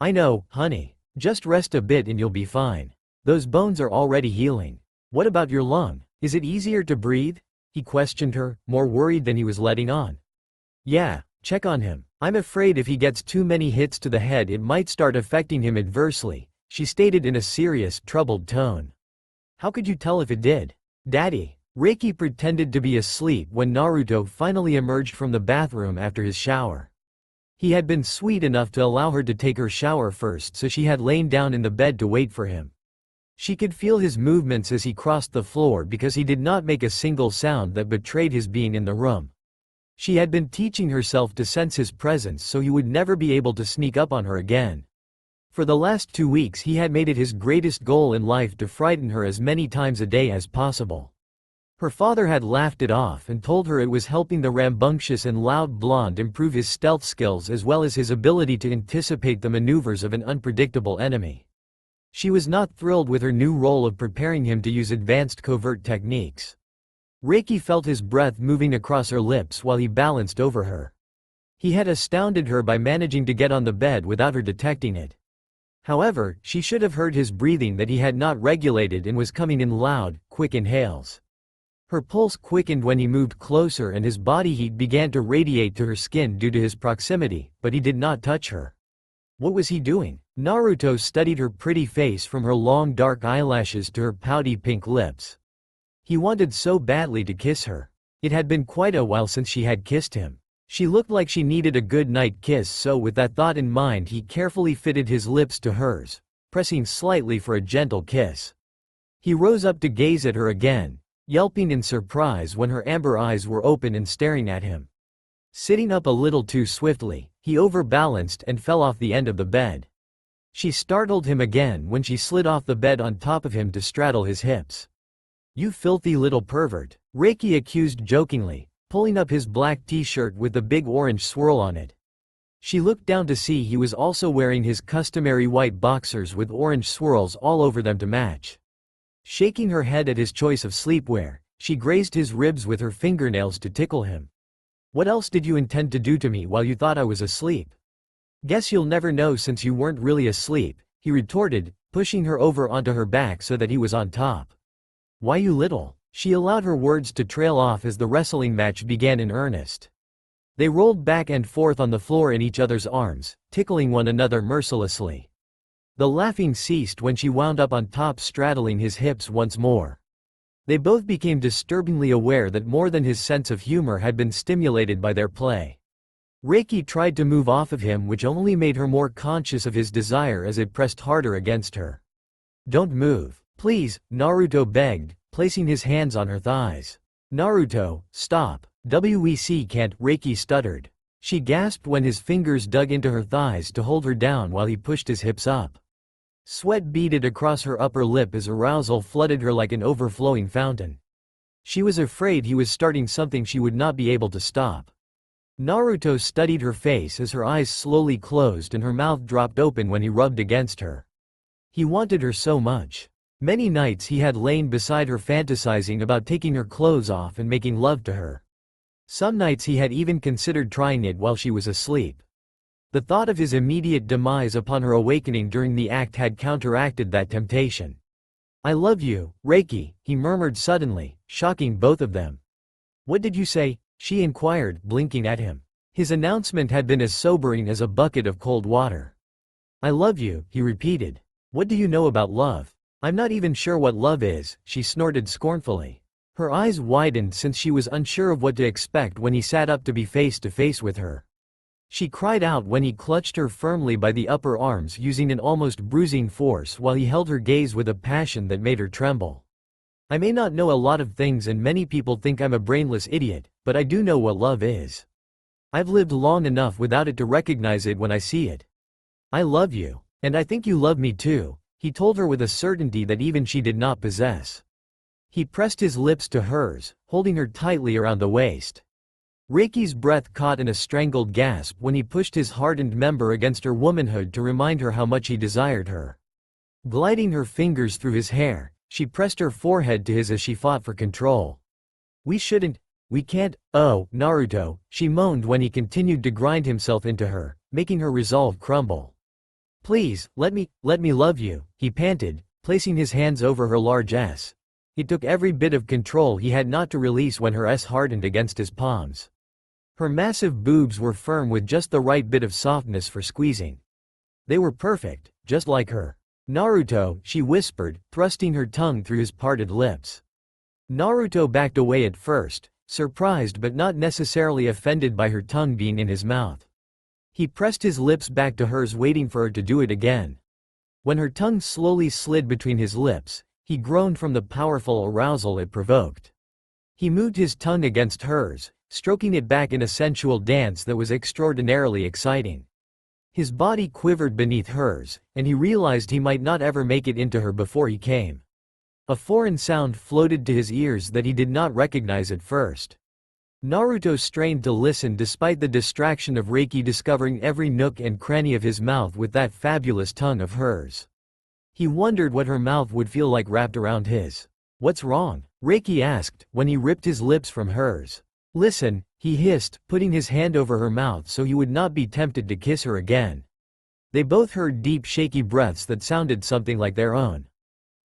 "I know, honey. Just rest a bit and you'll be fine. Those bones are already healing. What about your lung? Is it easier to breathe?" he questioned her, more worried than he was letting on. "Yeah, check on him. I'm afraid if he gets too many hits to the head it might start affecting him adversely," she stated in a serious, troubled tone. "How could you tell if it did?" "Daddy." Reiki pretended to be asleep when Naruto finally emerged from the bathroom after his shower. He had been sweet enough to allow her to take her shower first, so she had lain down in the bed to wait for him. She could feel his movements as he crossed the floor because he did not make a single sound that betrayed his being in the room. She had been teaching herself to sense his presence so he would never be able to sneak up on her again. For the last 2 weeks he had made it his greatest goal in life to frighten her as many times a day as possible. Her father had laughed it off and told her it was helping the rambunctious and loud blonde improve his stealth skills as well as his ability to anticipate the maneuvers of an unpredictable enemy. She was not thrilled with her new role of preparing him to use advanced covert techniques. Reiki felt his breath moving across her lips while he balanced over her. He had astounded her by managing to get on the bed without her detecting it. However, she should have heard his breathing that he had not regulated and was coming in loud, quick inhales. Her pulse quickened when he moved closer and his body heat began to radiate to her skin due to his proximity, but he did not touch her. What was he doing? Naruto studied her pretty face from her long dark eyelashes to her pouty pink lips. He wanted so badly to kiss her. It had been quite a while since she had kissed him. She looked like she needed a good night kiss, so with that thought in mind he carefully fitted his lips to hers, pressing slightly for a gentle kiss. He rose up to gaze at her again, yelping in surprise when her amber eyes were open and staring at him. Sitting up a little too swiftly, he overbalanced and fell off the end of the bed. She startled him again when she slid off the bed on top of him to straddle his hips. "You filthy little pervert," Reiki accused jokingly, pulling up his black t-shirt with the big orange swirl on it. She looked down to see he was also wearing his customary white boxers with orange swirls all over them to match. Shaking her head at his choice of sleepwear, she grazed his ribs with her fingernails to tickle him. "What else did you intend to do to me while you thought I was asleep?" "Guess you'll never know since you weren't really asleep," he retorted, pushing her over onto her back so that he was on top. "Why you little?" She allowed her words to trail off as the wrestling match began in earnest. They rolled back and forth on the floor in each other's arms, tickling one another mercilessly. The laughing ceased when she wound up on top, straddling his hips once more. They both became disturbingly aware that more than his sense of humor had been stimulated by their play. Reiki tried to move off of him, which only made her more conscious of his desire as it pressed harder against her. "Don't move, please," Naruto begged, placing his hands on her thighs. "Naruto, stop. We can't," Reiki stuttered. She gasped when his fingers dug into her thighs to hold her down while he pushed his hips up. Sweat beaded across her upper lip as arousal flooded her like an overflowing fountain. She was afraid he was starting something she would not be able to stop. Naruto studied her face as her eyes slowly closed and her mouth dropped open when he rubbed against her. He wanted her so much. Many nights he had lain beside her fantasizing about taking her clothes off and making love to her. Some nights he had even considered trying it while she was asleep. The thought of his immediate demise upon her awakening during the act had counteracted that temptation. "I love you, Reiki," he murmured suddenly, shocking both of them. "What did you say?" she inquired, blinking at him. His announcement had been as sobering as a bucket of cold water. "I love you," he repeated. "What do you know about love?" "I'm not even sure what love is," she snorted scornfully. Her eyes widened since she was unsure of what to expect when he sat up to be face to face with her. She cried out when he clutched her firmly by the upper arms, using an almost bruising force while he held her gaze with a passion that made her tremble. "I may not know a lot of things and many people think I'm a brainless idiot, but I do know what love is. I've lived long enough without it to recognize it when I see it. I love you. And I think you love me too," he told her with a certainty that even she did not possess. He pressed his lips to hers, holding her tightly around the waist. Reiki's breath caught in a strangled gasp when he pushed his hardened member against her womanhood to remind her how much he desired her. Gliding her fingers through his hair, she pressed her forehead to his as she fought for control. We can't, oh, Naruto," she moaned when he continued to grind himself into her, making her resolve crumble. "Please, let me love you," he panted, placing his hands over her large S. It took every bit of control he had not to release when her S hardened against his palms. Her massive boobs were firm with just the right bit of softness for squeezing. They were perfect, just like her. "Naruto," she whispered, thrusting her tongue through his parted lips. Naruto backed away at first, surprised but not necessarily offended by her tongue being in his mouth. He pressed his lips back to hers, waiting for her to do it again. When her tongue slowly slid between his lips, he groaned from the powerful arousal it provoked. He moved his tongue against hers, stroking it back in a sensual dance that was extraordinarily exciting. His body quivered beneath hers, and he realized he might not ever make it into her before he came. A foreign sound floated to his ears that he did not recognize at first. Naruto strained to listen despite the distraction of Reiki discovering every nook and cranny of his mouth with that fabulous tongue of hers. He wondered what her mouth would feel like wrapped around his. "What's wrong?" Reiki asked, when he ripped his lips from hers. "Listen," he hissed, putting his hand over her mouth so he would not be tempted to kiss her again. They both heard deep shaky breaths that sounded something like their own.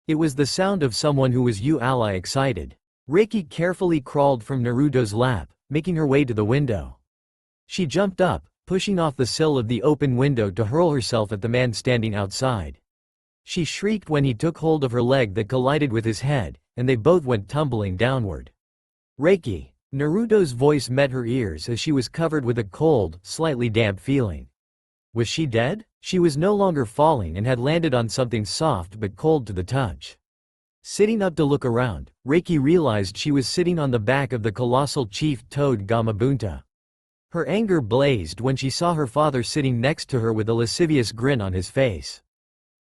It was the sound of someone who was ally excited. Reiki carefully crawled from Naruto's lap, making her way to the window. She jumped up, pushing off the sill of the open window to hurl herself at the man standing outside. She shrieked when he took hold of her leg that collided with his head, and they both went tumbling downward. "Reiki!" Naruto's voice met her ears as she was covered with a cold, slightly damp feeling. Was she dead? She was no longer falling and had landed on something soft but cold to the touch. Sitting up to look around, Reiki realized she was sitting on the back of the colossal chief Toad Gamabunta. Her anger blazed when she saw her father sitting next to her with a lascivious grin on his face.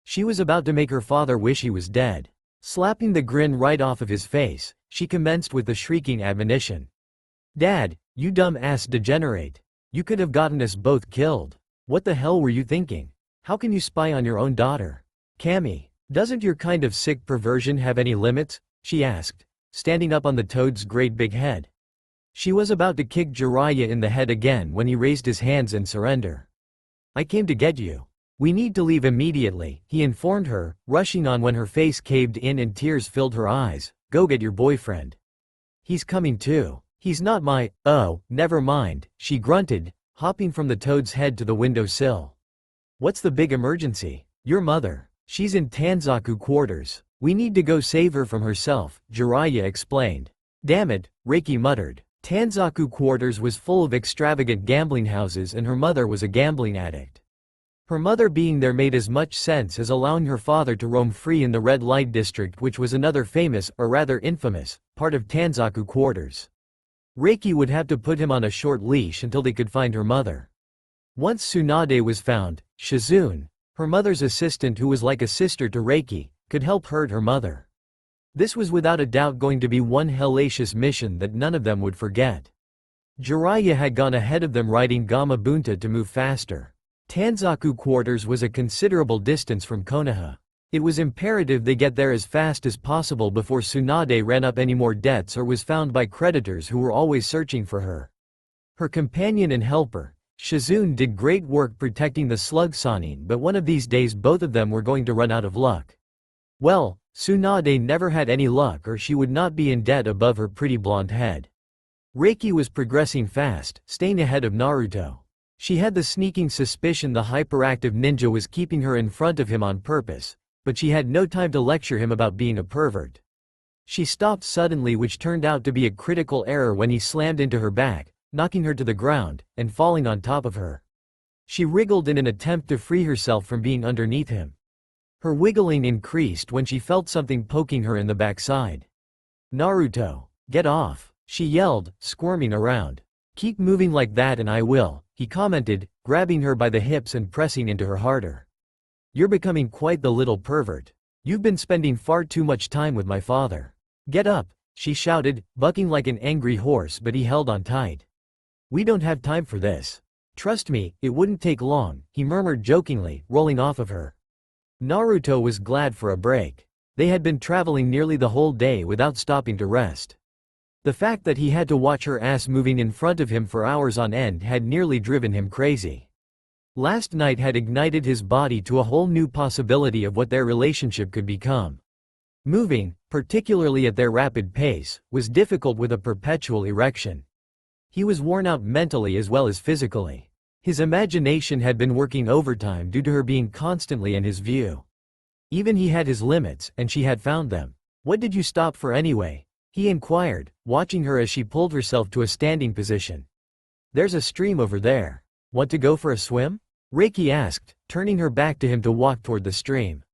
She was about to make her father wish he was dead. Slapping the grin right off of his face, she commenced with the shrieking admonition. "Dad, you dumb-ass degenerate. You could have gotten us both killed. What the hell were you thinking? How can you spy on your own daughter? Cammy, doesn't your kind of sick perversion have any limits?" she asked, standing up on the Toad's great big head. She was about to kick Jiraiya in the head again when he raised his hands in surrender. "I came to get you. We need to leave immediately," he informed her, rushing on when her face caved in and tears filled her eyes. go get your boyfriend. He's coming too. He's not my— Oh, never mind, she grunted, hopping from the toad's head to the windowsill. What's the big emergency? Your mother. She's in Tanzaku quarters. We need to go save her from herself, Jiraiya explained. Damn it, Reiki muttered. Tanzaku quarters was full of extravagant gambling houses and her mother was a gambling addict. Her mother being there made as much sense as allowing her father to roam free in the red light district, which was another famous, or rather infamous, part of Tanzaku quarters. Reiki would have to put him on a short leash until they could find her mother. Once Tsunade was found, Shizune, her mother's assistant who was like a sister to Reiki, could help hurt her mother. This was without a doubt going to be one hellacious mission that none of them would forget. Jiraiya had gone ahead of them riding Gamabunta to move faster. Tanzaku quarters was a considerable distance from Konoha. It was imperative they get there as fast as possible before Tsunade ran up any more debts or was found by creditors who were always searching for her. Her companion and helper, Shizune, did great work protecting the Slug Sanin, but one of these days both of them were going to run out of luck. Well, Tsunade never had any luck or she would not be in debt above her pretty blonde head. Reiki was progressing fast, staying ahead of Naruto. She had the sneaking suspicion the hyperactive ninja was keeping her in front of him on purpose, but she had no time to lecture him about being a pervert. She stopped suddenly, which turned out to be a critical error when he slammed into her back, knocking her to the ground, and falling on top of her. She wriggled in an attempt to free herself from being underneath him. Her wiggling increased when she felt something poking her in the backside. Naruto, get off, she yelled, squirming around. Keep moving like that and I will, he commented, grabbing her by the hips and pressing into her harder. You're becoming quite the little pervert. You've been spending far too much time with my father. Get up, she shouted, bucking like an angry horse, but he held on tight. We don't have time for this. Trust me, it wouldn't take long, he murmured jokingly, rolling off of her. Naruto was glad for a break. They had been traveling nearly the whole day without stopping to rest. The fact that he had to watch her ass moving in front of him for hours on end had nearly driven him crazy. Last night had ignited his body to a whole new possibility of what their relationship could become. Moving, particularly at their rapid pace, was difficult with a perpetual erection. He was worn out mentally as well as physically. His imagination had been working overtime due to her being constantly in his view. Even he had his limits, and she had found them. What did you stop for anyway? He inquired, watching her as she pulled herself to a standing position. There's a stream over there. Want to go for a swim? Reiki asked, turning her back to him to walk toward the stream.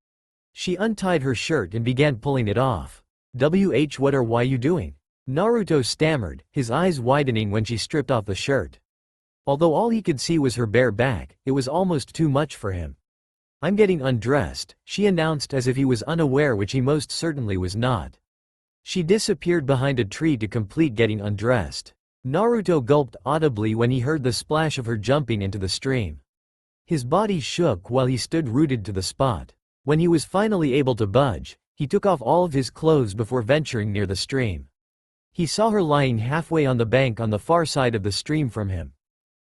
She untied her shirt and began pulling it off. What are you doing? Naruto stammered, his eyes widening when she stripped off the shirt. Although all he could see was her bare back, it was almost too much for him. I'm getting undressed, she announced as if he was unaware, which he most certainly was not. She disappeared behind a tree to complete getting undressed. Naruto gulped audibly when he heard the splash of her jumping into the stream. His body shook while he stood rooted to the spot. When he was finally able to budge, he took off all of his clothes before venturing near the stream. He saw her lying halfway on the bank on the far side of the stream from him.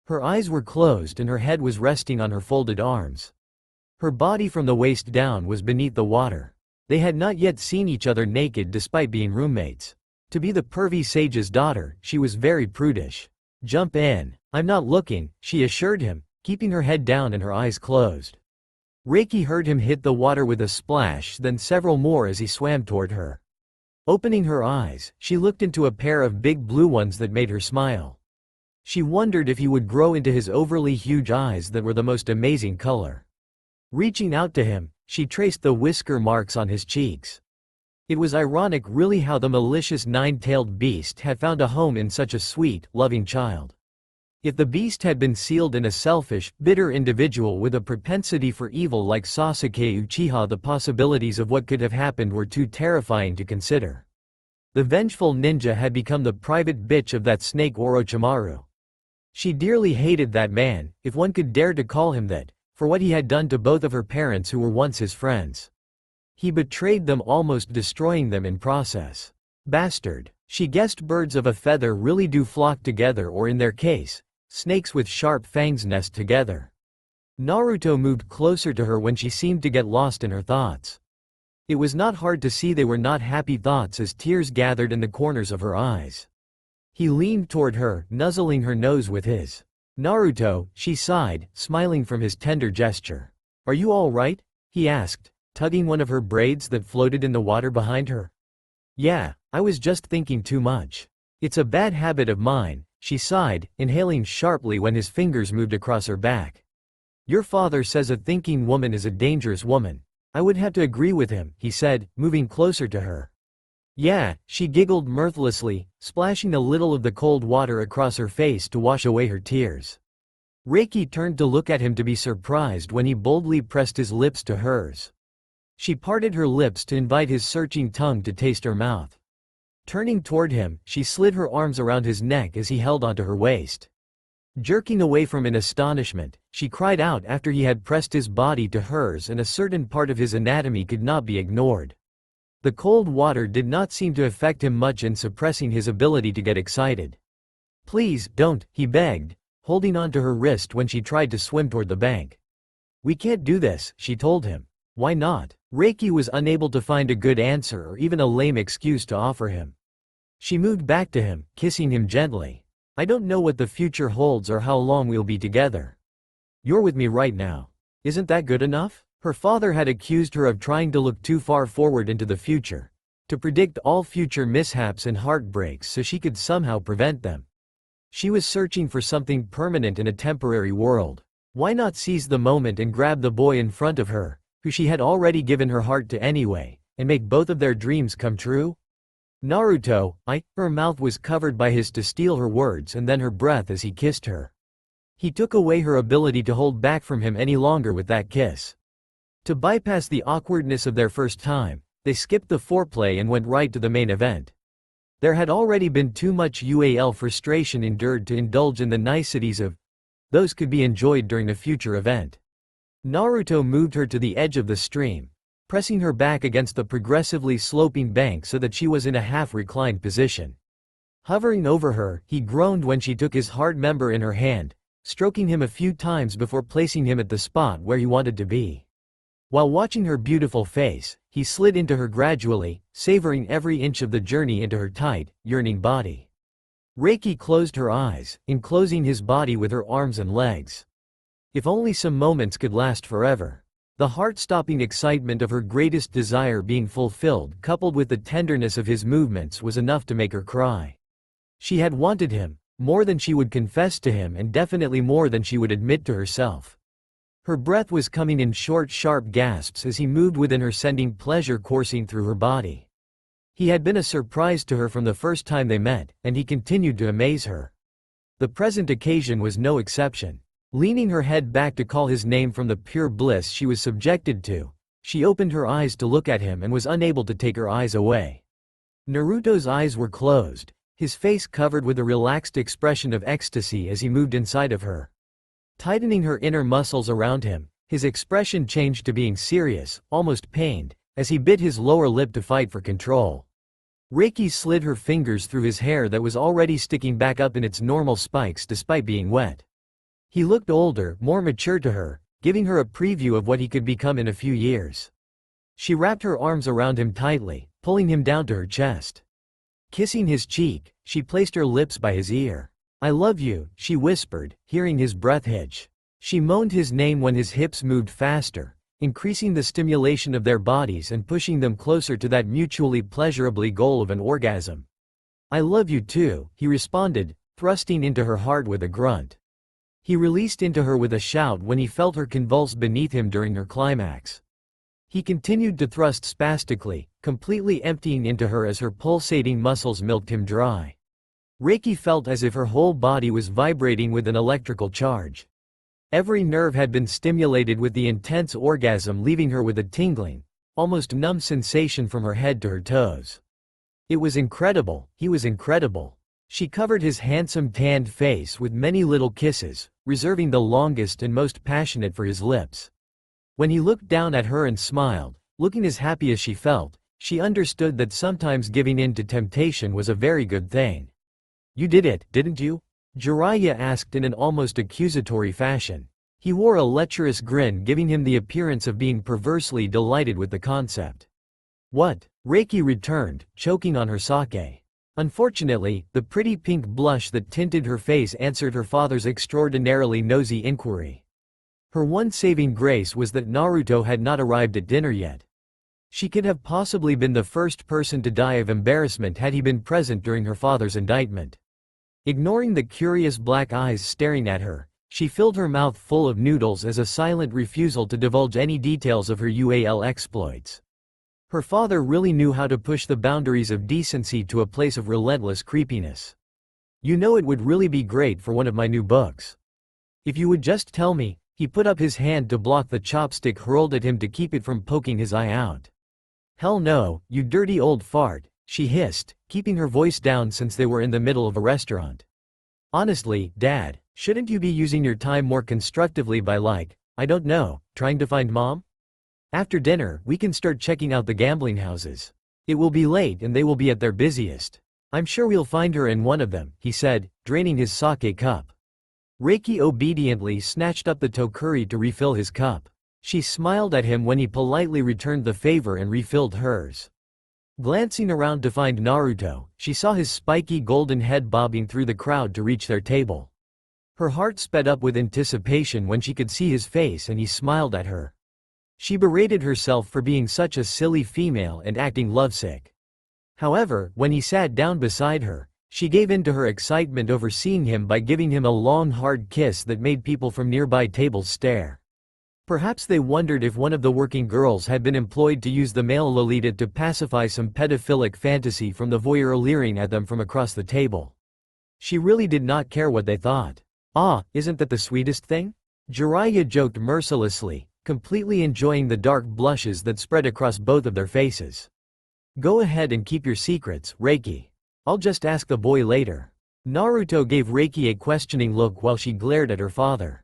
Her eyes were closed and her head was resting on her folded arms. Her body from the waist down was beneath the water. They had not yet seen each other naked despite being roommates. To be the Pervy sage's daughter, she was very prudish. Jump in. I'm not looking, she assured him, keeping her head down and her eyes closed. Reiki heard him hit the water with a splash, then several more as he swam toward her. Opening her eyes, she looked into a pair of big blue ones that made her smile. She wondered if he would grow into his overly huge eyes that were the most amazing color. Reaching out to him, she traced the whisker marks on his cheeks. It was ironic really how the malicious nine-tailed beast had found a home in such a sweet, loving child. If the beast had been sealed in a selfish, bitter individual with a propensity for evil like Sasuke Uchiha, the possibilities of what could have happened were too terrifying to consider. The vengeful ninja had become the private bitch of that snake Orochimaru. She dearly hated that man, if one could dare to call him that, for what he had done to both of her parents who were once his friends. He betrayed them, almost destroying them in process. Bastard. She guessed birds of a feather really do flock together, or in their case, snakes with sharp fangs nest together. Naruto moved closer to her when she seemed to get lost in her thoughts. It was not hard to see they were not happy thoughts as tears gathered in the corners of her eyes. He leaned toward her, nuzzling her nose with his. "Naruto," she sighed, smiling from his tender gesture. "Are you all right?" he asked, tugging one of her braids that floated in the water behind her. "Yeah, I was just thinking too much. It's a bad habit of mine," she sighed, inhaling sharply when his fingers moved across her back. "Your father says a thinking woman is a dangerous woman. I would have to agree with him," he said, moving closer to her. "Yeah," she giggled mirthlessly, splashing a little of the cold water across her face to wash away her tears. Reiki turned to look at him to be surprised when he boldly pressed his lips to hers. She parted her lips to invite his searching tongue to taste her mouth. Turning toward him, she slid her arms around his neck as he held onto her waist. Jerking away from in astonishment, she cried out after he had pressed his body to hers, and a certain part of his anatomy could not be ignored. The cold water did not seem to affect him much in suppressing his ability to get excited. "Please, don't," he begged, holding onto her wrist when she tried to swim toward the bank. "We can't do this," she told him. "Why not?" Reiki was unable to find a good answer or even a lame excuse to offer him. She moved back to him, kissing him gently. "I don't know what the future holds or how long we'll be together. You're with me right now. Isn't that good enough?" Her father had accused her of trying to look too far forward into the future, to predict all future mishaps and heartbreaks so she could somehow prevent them. She was searching for something permanent in a temporary world. Why not seize the moment and grab the boy in front of her, who she had already given her heart to anyway, and make both of their dreams come true? "Naruto, her mouth was covered by his to steal her words and then her breath as he kissed her. He took away her ability to hold back from him any longer with that kiss. To bypass the awkwardness of their first time, they skipped the foreplay and went right to the main event. There had already been too much UAL frustration endured to indulge in the niceties of those could be enjoyed during a future event. Naruto moved her to the edge of the stream, pressing her back against the progressively sloping bank so that she was in a half-reclined position. Hovering over her, he groaned when she took his hard member in her hand, stroking him a few times before placing him at the spot where he wanted to be. While watching her beautiful face, he slid into her gradually, savoring every inch of the journey into her tight, yearning body. Reiki closed her eyes, enclosing his body with her arms and legs. If only some moments could last forever. The heart-stopping excitement of her greatest desire being fulfilled, coupled with the tenderness of his movements, was enough to make her cry. She had wanted him, more than she would confess to him and definitely more than she would admit to herself. Her breath was coming in short, sharp gasps as he moved within her, sending pleasure coursing through her body. He had been a surprise to her from the first time they met, and he continued to amaze her. The present occasion was no exception. Leaning her head back to call his name from the pure bliss she was subjected to, she opened her eyes to look at him and was unable to take her eyes away. Naruto's eyes were closed, his face covered with a relaxed expression of ecstasy as he moved inside of her. Tightening her inner muscles around him, his expression changed to being serious, almost pained, as he bit his lower lip to fight for control. Reiki slid her fingers through his hair that was already sticking back up in its normal spikes despite being wet. He looked older, more mature to her, giving her a preview of what he could become in a few years. She wrapped her arms around him tightly, pulling him down to her chest. Kissing his cheek, she placed her lips by his ear. "I love you," she whispered, hearing his breath hitch. She moaned his name when his hips moved faster, increasing the stimulation of their bodies and pushing them closer to that mutually pleasurably goal of an orgasm. "I love you too," he responded, thrusting into her heart with a grunt. He released into her with a shout when he felt her convulse beneath him during her climax. He continued to thrust spastically, completely emptying into her as her pulsating muscles milked him dry. Reiki felt as if her whole body was vibrating with an electrical charge. Every nerve had been stimulated with the intense orgasm, leaving her with a tingling, almost numb sensation from her head to her toes. It was incredible, he was incredible. She covered his handsome tanned face with many little kisses, reserving the longest and most passionate for his lips. When he looked down at her and smiled, looking as happy as she felt, she understood that sometimes giving in to temptation was a very good thing. "You did it, didn't you?" Jiraiya asked in an almost accusatory fashion. He wore a lecherous grin, giving him the appearance of being perversely delighted with the concept. What? Reiki returned, choking on her sake. Unfortunately, the pretty pink blush that tinted her face answered her father's extraordinarily nosy inquiry. Her one saving grace was that Naruto had not arrived at dinner yet. She could have possibly been the first person to die of embarrassment had he been present during her father's indictment. Ignoring the curious black eyes staring at her, she filled her mouth full of noodles as a silent refusal to divulge any details of her UAL exploits. Her father really knew how to push the boundaries of decency to a place of relentless creepiness. You know, it would really be great for one of my new books. If you would just tell me. He put up his hand to block the chopstick hurled at him to keep it from poking his eye out. Hell no, you dirty old fart, she hissed, keeping her voice down since they were in the middle of a restaurant. Honestly, Dad, shouldn't you be using your time more constructively by I don't know, trying to find Mom? After dinner, we can start checking out the gambling houses. It will be late and they will be at their busiest. I'm sure we'll find her in one of them, he said, draining his sake cup. Reiki obediently snatched up the tokuri to refill his cup. She smiled at him when he politely returned the favor and refilled hers. Glancing around to find Naruto, she saw his spiky golden head bobbing through the crowd to reach their table. Her heart sped up with anticipation when she could see his face and he smiled at her. She berated herself for being such a silly female and acting lovesick. However, when he sat down beside her, she gave in to her excitement over seeing him by giving him a long hard kiss that made people from nearby tables stare. Perhaps they wondered if one of the working girls had been employed to use the male Lolita to pacify some pedophilic fantasy from the voyeur leering at them from across the table. She really did not care what they thought. Ah, isn't that the sweetest thing? Jiraiya joked mercilessly, completely enjoying the dark blushes that spread across both of their faces. Go ahead and keep your secrets, Reiki. I'll just ask the boy later. Naruto gave Reiki a questioning look while she glared at her father.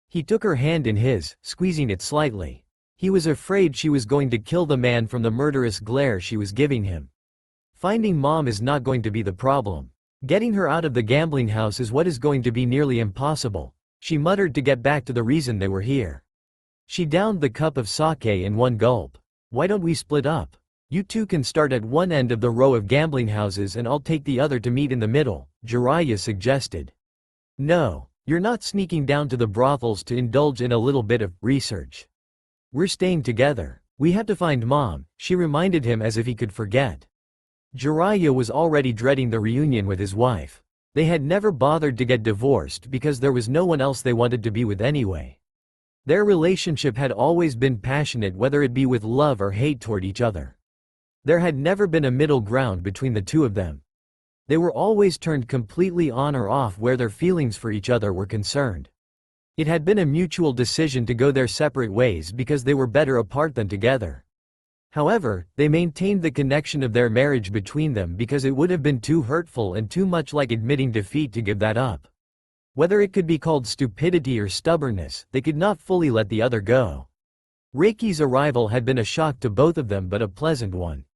He took her hand in his, squeezing it slightly. He was afraid she was going to kill the man from the murderous glare she was giving him. Finding Mom is not going to be the problem. Getting her out of the gambling house is what is going to be nearly impossible, she muttered to get back to the reason they were here. She downed the cup of sake in one gulp. Why don't we split up? You two can start at one end of the row of gambling houses and I'll take the other to meet in the middle, Jiraiya suggested. No, you're not sneaking down to the brothels to indulge in a little bit of research. We're staying together. We have to find Mom, she reminded him as if he could forget. Jiraiya was already dreading the reunion with his wife. They had never bothered to get divorced because there was no one else they wanted to be with anyway. Their relationship had always been passionate, whether it be with love or hate toward each other. There had never been a middle ground between the two of them. They were always turned completely on or off where their feelings for each other were concerned. It had been a mutual decision to go their separate ways because they were better apart than together. However, they maintained the connection of their marriage between them because it would have been too hurtful and too much like admitting defeat to give that up. Whether it could be called stupidity or stubbornness, they could not fully let the other go. Reiki's arrival had been a shock to both of them, but a pleasant one.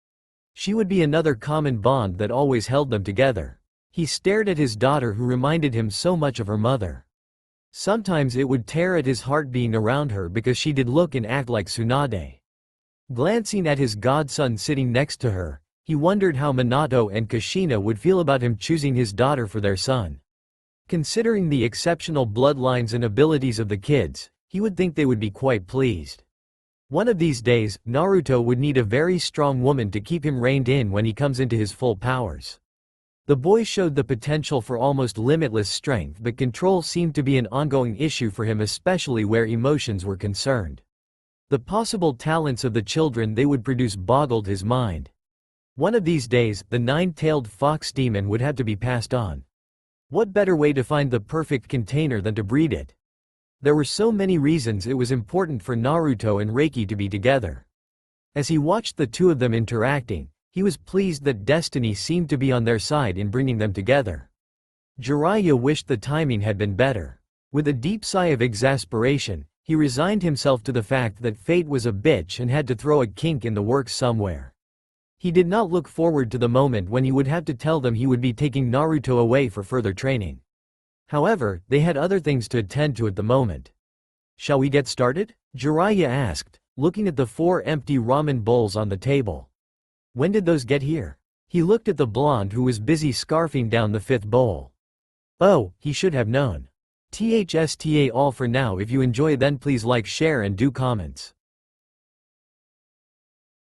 She would be another common bond that always held them together. He stared at his daughter, who reminded him so much of her mother. Sometimes it would tear at his heart being around her because she did look and act like Tsunade. Glancing at his godson sitting next to her, he wondered how Minato and Kushina would feel about him choosing his daughter for their son. Considering the exceptional bloodlines and abilities of the kids, he would think they would be quite pleased. One of these days, Naruto would need a very strong woman to keep him reined in when he comes into his full powers. The boy showed the potential for almost limitless strength, but control seemed to be an ongoing issue for him, especially where emotions were concerned. The possible talents of the children they would produce boggled his mind. One of these days, the nine-tailed fox demon would have to be passed on. What better way to find the perfect container than to breed it? There were so many reasons it was important for Naruto and Reiki to be together. As he watched the two of them interacting, he was pleased that destiny seemed to be on their side in bringing them together. Jiraiya wished the timing had been better. With a deep sigh of exasperation, he resigned himself to the fact that fate was a bitch and had to throw a kink in the works somewhere. He did not look forward to the moment when he would have to tell them he would be taking Naruto away for further training. However, they had other things to attend to at the moment. Shall we get started? Jiraiya asked, looking at the 4 empty ramen bowls on the table. When did those get here? He looked at the blonde who was busy scarfing down the fifth bowl. Oh, he should have known. THSTA all for now. If you enjoy then please like, share and do comments.